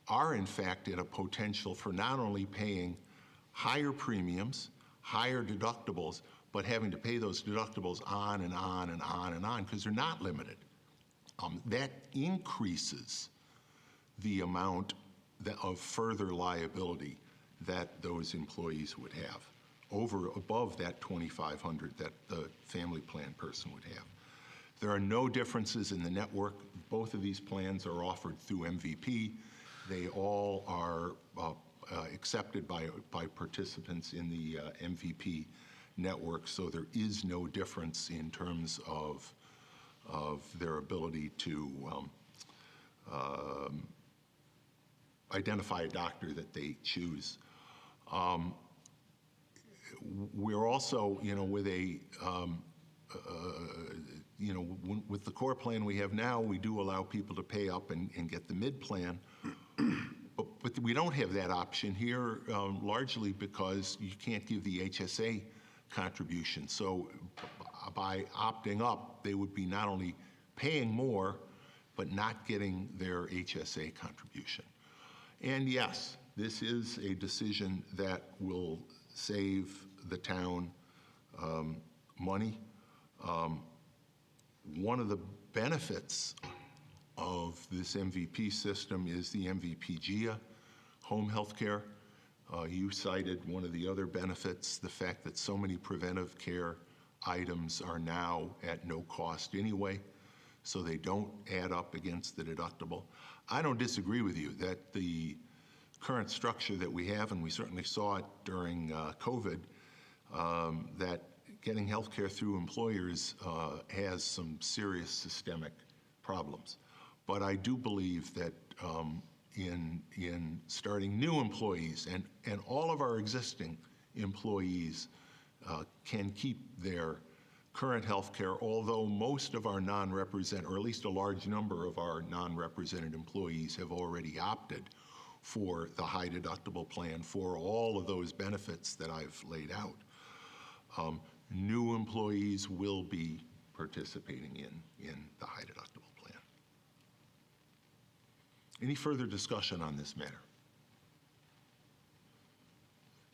Speaker 1: are in fact in a potential for not only paying higher premiums, higher deductibles, but having to pay those deductibles on and on and on and on, because they're not limited. That increases the amount of further liability that those employees would have, above that $2,500 that the family plan person would have. There are no differences in the network. Both of these plans are offered through MVP. They all are accepted by participants in the MVP network, so there is no difference in terms of their ability to identify a doctor that they choose. We're also, with with the core plan we have now, we do allow people to pay up and get the mid plan, but we don't have that option here, largely because you can't give the HSA contribution. So by opting up, they would be not only paying more, but not getting their HSA contribution. And yes, this is a decision that will save the town money. One of the benefits of this MVP system is the MVP GIA, home health care. You cited one of the other benefits, the fact that so many preventive care items are now at no cost anyway, so they don't add up against the deductible. I don't disagree with you that the current structure that we have, and we certainly saw it during COVID, that getting health care through employers has some serious systemic problems. But I do believe that in starting new employees, and all of our existing employees can keep their current health care, although most of our non-represented, or at least a large number of our non-represented employees have already opted for the high deductible plan for all of those benefits that I've laid out. New employees will be participating in the high deductible plan. Any further discussion on this matter?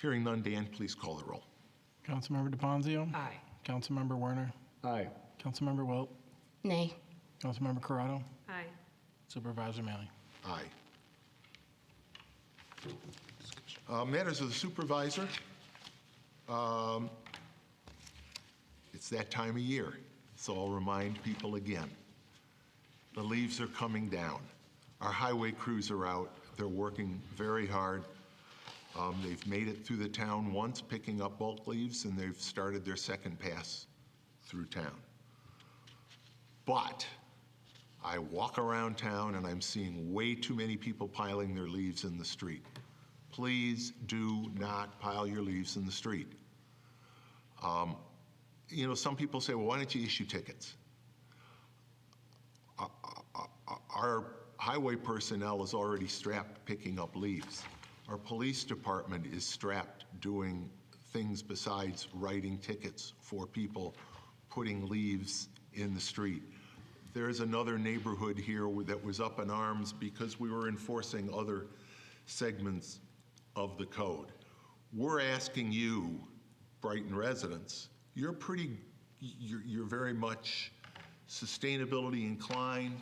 Speaker 1: Hearing none, Dan, please call the roll.
Speaker 16: Councilmember DePonzio?
Speaker 3: Aye.
Speaker 16: Councilmember Werner?
Speaker 12: Aye.
Speaker 16: Councilmember Wilt?
Speaker 11: Nay.
Speaker 16: Councilmember Corrado?
Speaker 15: Aye.
Speaker 16: Supervisor Manley?
Speaker 1: Aye. Matters of the supervisor. It's that time of year, so I'll remind people again. The leaves are coming down. Our highway crews are out. They're working very hard. They've made it through the town once, picking up bulk leaves, and they've started their second pass through town. But I walk around town and I'm seeing way too many people piling their leaves in the street. please do not pile your leaves in the street. You know, some people say, well, why don't you issue tickets? Our highway personnel is already strapped picking up leaves. Our police department is strapped doing things besides writing tickets for people putting leaves in the street. There's another neighborhood here that was up in arms because we were enforcing other segments of the code. We're asking you, Brighton residents, you're very much sustainability inclined.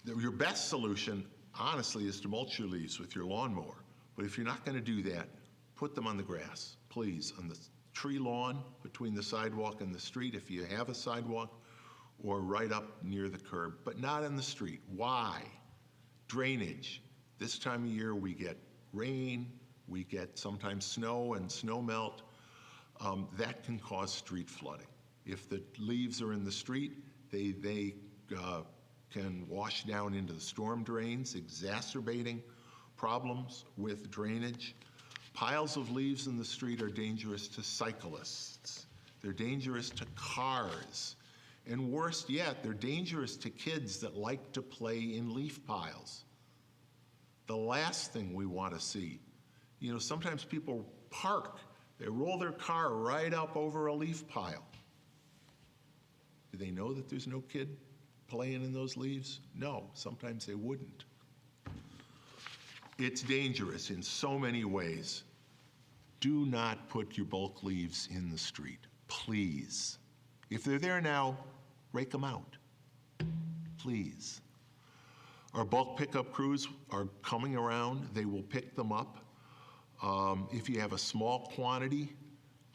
Speaker 1: Your best solution, honestly, is to mulch your leaves with your lawnmower. But if you're not going to do that, put them on the grass, please, on the tree lawn between the sidewalk and the street if you have a sidewalk, or right up near the curb, but not in the street. Why? Drainage. This time of year we get rain, we get sometimes snow and snow melt. That can cause street flooding. If the leaves are in the street, they can wash down into the storm drains, exacerbating problems with drainage. Piles of leaves in the street are dangerous to cyclists. They're dangerous to cars. And worst yet, they're dangerous to kids that like to play in leaf piles. The last thing we want to see, you know, sometimes people park, they roll their car right up over a leaf pile. Do they know that there's no kid playing in those leaves? No, sometimes they wouldn't. It's dangerous in so many ways. Do not put your bulk leaves in the street, please. If they're there now, rake them out, please. Our bulk pickup crews are coming around. They will pick them up. If you have a small quantity,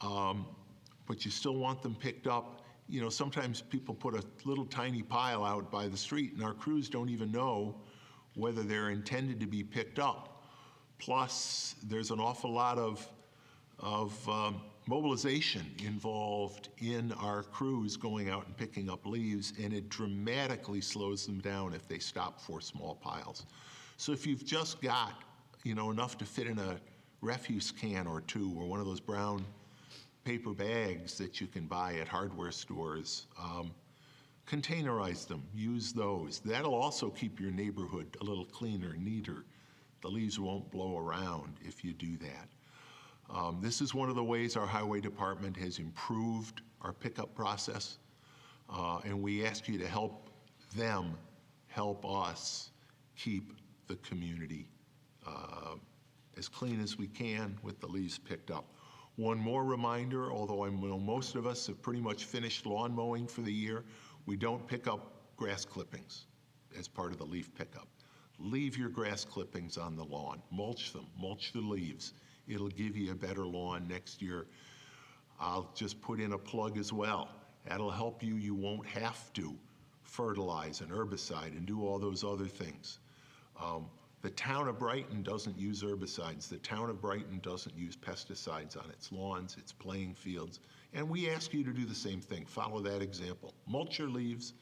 Speaker 1: but you still want them picked up, you know, sometimes people put a little tiny pile out by the street and our crews don't even know whether they're intended to be picked up. Plus, there's an awful lot of mobilization involved in our crews going out and picking up leaves, and it dramatically slows them down if they stop for small piles. So if you've just got, you know, enough to fit in a refuse can or two, or one of those brown paper bags that you can buy at hardware stores, containerize them, use those. That'll also keep your neighborhood a little cleaner, neater. The leaves won't blow around if you do that. This is one of the ways our highway department has improved our pickup process, and we ask you to help them help us keep the community as clean as we can with the leaves picked up. One more reminder, although I know most of us have pretty much finished lawn mowing for the year, we don't pick up grass clippings as part of the leaf pickup. Leave your grass clippings on the lawn. Mulch them. Mulch the leaves. It'll give you a better lawn next year. I'll just put in a plug as well. That'll help you. You won't have to fertilize and herbicide and do all those other things. The town of Brighton doesn't use herbicides. The town of Brighton doesn't use pesticides on its lawns, its playing fields. And we ask you to do the same thing. Follow that example. Mulch your leaves.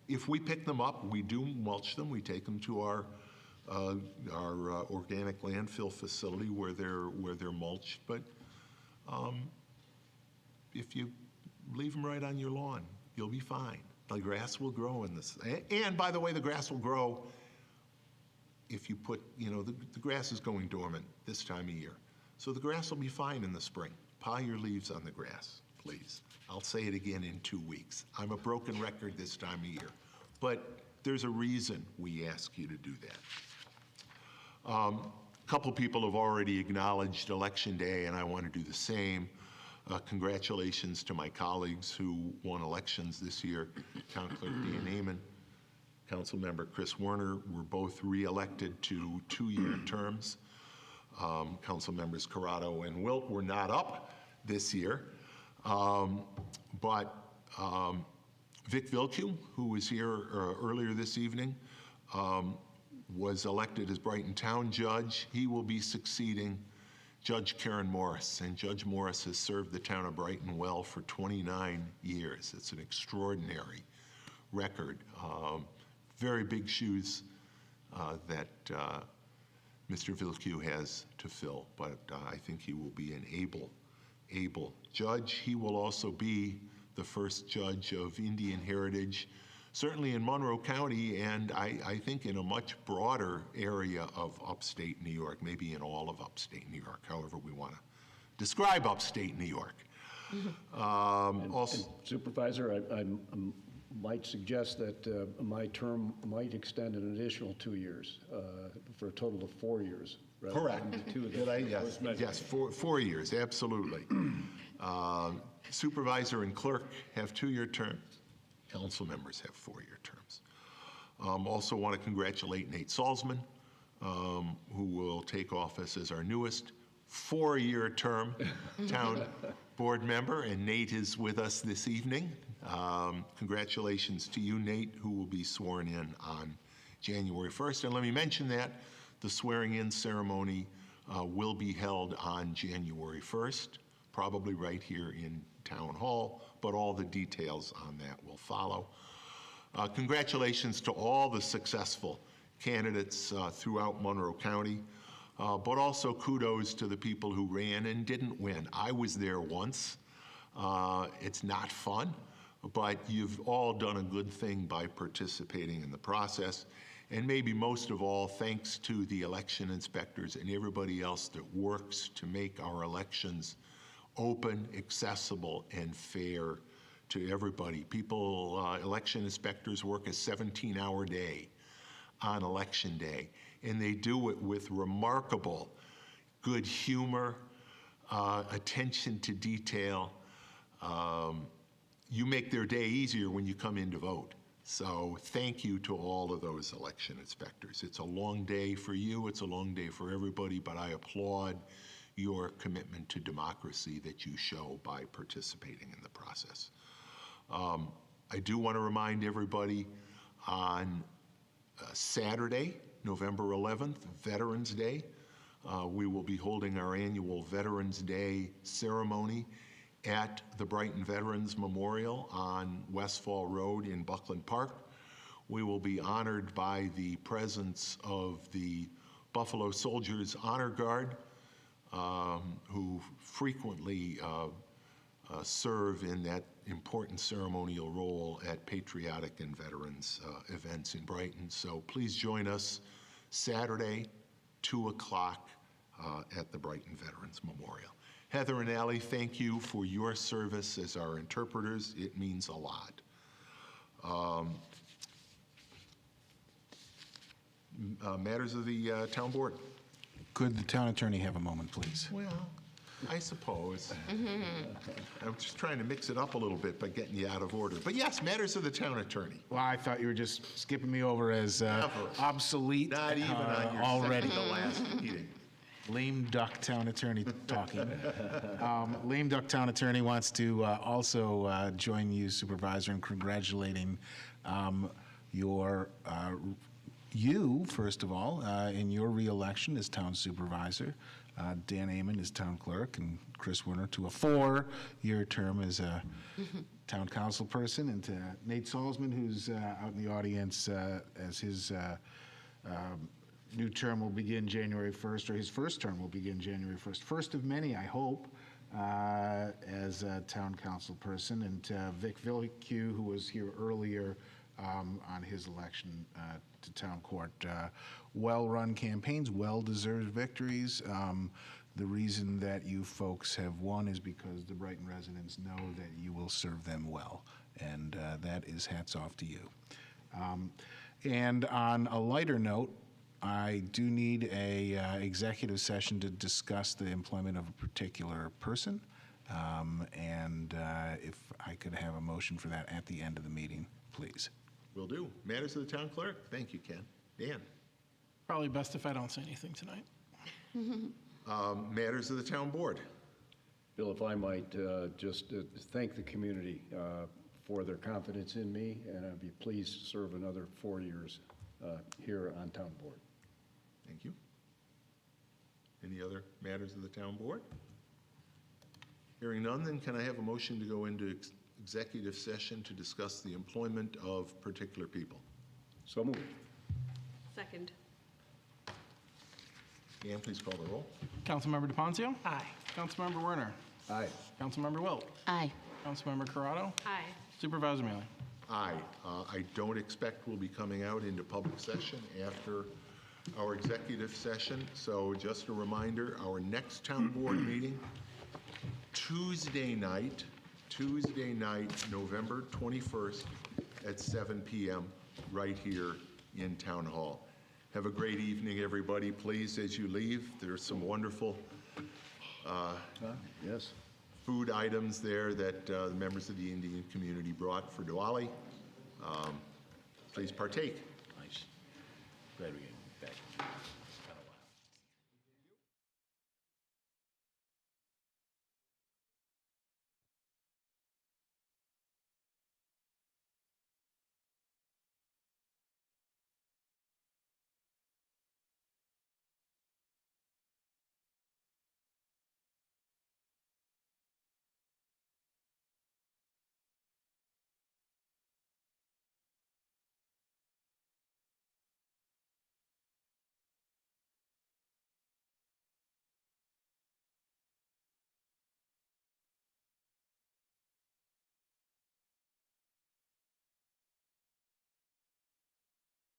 Speaker 1: If we pick them up, we do mulch them. We take them to our organic landfill facility where they're mulched. But if you leave them right on your lawn, you'll be fine. The grass will grow in this. And by the way, the grass will grow if you put, you know, the grass is going dormant this time of year. So the grass will be fine in the spring. Pile your leaves on the grass, please. I'll say it again in 2 weeks. I'm a broken record this time of year. But there's a reason we ask you to do that. A couple people have already acknowledged Election Day, and I want to do the same. Congratulations to my colleagues who won elections this year. Town Clerk Dan Amon, Council Member Chris Werner were both re-elected to 2-year terms. Council Members Corrado and Wilt were not up this year, but Vic Vilcu, who was here earlier this evening, was elected as Brighton Town Judge. He will be succeeding Judge Karen Morris, and Judge Morris has served the town of Brighton well for 29 years. It's an extraordinary record. Very big shoes that Mr. Vilcu has to fill, but I think he will be an able judge. He will also be the first judge of Indian heritage, certainly in Monroe County, and I think in a much broader area of upstate New York, maybe in all of upstate New York, however we want to describe upstate New York.
Speaker 12: And Supervisor, I might suggest that my term might extend an additional 2 years for a total of 4 years.
Speaker 1: Correct. Yes, 4 years, absolutely. Supervisor and clerk have 2-year terms. Council members have 4-year terms. Also want to congratulate Nate Salzman, who will take office as our newest 4-year term town board member, and Nate is with us this evening. Congratulations to you, Nate, who will be sworn in on January 1st. And let me mention that the swearing-in ceremony will be held on January 1st, probably right here in Town Hall, but all the details on that will follow. Congratulations to all the successful candidates throughout Monroe County, but also kudos to the people who ran and didn't win. I was there once. It's not fun, but you've all done a good thing by participating in the process. And maybe most of all, thanks to the election inspectors and everybody else that works to make our elections open, accessible, and fair to everybody. People, election inspectors work a 17-hour day on election day, and they do it with remarkable good humor, attention to detail. You make their day easier when you come in to vote. So thank you to all of those election inspectors. It's a long day for you, it's a long day for everybody, but I applaud your commitment to democracy that you show by participating in the process. I do want to remind everybody on Saturday, November 11th, Veterans Day, we will be holding our annual Veterans Day ceremony at the Brighton Veterans Memorial on Westfall Road in Buckland Park. We will be honored by the presence of the Buffalo Soldiers Honor Guard, who frequently serve in that important ceremonial role at patriotic and veterans events in Brighton. So please join us Saturday, 2 o'clock at the Brighton Veterans Memorial. Heather and Allie, thank you for your service as our interpreters. It means a lot. Matters of the town board.
Speaker 2: Could the town attorney have a moment, please?
Speaker 1: Well, I suppose. I'm just trying to mix it up a little bit by getting you out of order. But yes, matters of the town attorney.
Speaker 2: Well, I thought you were just skipping me over as obsolete
Speaker 1: Not even on your
Speaker 2: already.
Speaker 1: second to last meeting.
Speaker 2: Lame duck town attorney talking. Lame duck town attorney wants to also join you, Supervisor, in congratulating you, first of all, in your reelection as town supervisor. Dan Amon as town clerk, and Chris Werner to a 4-year term as a town council person, and to Nate Salzman, who's out in the audience as his new term will begin January 1st, or his first term will begin January 1st. First of many, I hope, as a town council person, and Vic Vilcu, who was here earlier on his election to town court. Well-run campaigns, well-deserved victories. The reason that you folks have won is because the Brighton residents know that you will serve them well, and that is hats off to you. And on a lighter note, I do need a executive session to discuss the employment of a particular person, and if I could have a motion for that at the end of the meeting, please.
Speaker 1: Will do. Matters of the town clerk. Thank you, Ken. Dan.
Speaker 16: Probably best if I don't say anything tonight.
Speaker 1: Matters of the town board.
Speaker 12: Bill, if I might just thank the community for their confidence in me, and I'd be pleased to serve another 4 years here on town board.
Speaker 1: Thank you. Any other matters of the town board? Hearing none, then can I have a motion to go into executive session to discuss the employment of particular people?
Speaker 12: So moved.
Speaker 15: Second.
Speaker 1: Dan, please call the roll.
Speaker 16: Councilmember DePoncio?
Speaker 3: Aye.
Speaker 16: Councilmember Werner?
Speaker 12: Aye.
Speaker 16: Councilmember Wilt?
Speaker 11: Aye.
Speaker 16: Councilmember Corrado?
Speaker 15: Aye.
Speaker 16: Supervisor Mealy?
Speaker 1: Aye. I don't expect we'll be coming out into public session after our executive session. So just a reminder, our next town board meeting, Tuesday night, November 21st at 7 p.m. right here in Town Hall. Have a great evening, everybody. Please, as you leave, there's some wonderful
Speaker 12: Yes.
Speaker 1: food items there that the members of the Indian community brought for Diwali. Please partake.
Speaker 7: Nice. Glad we get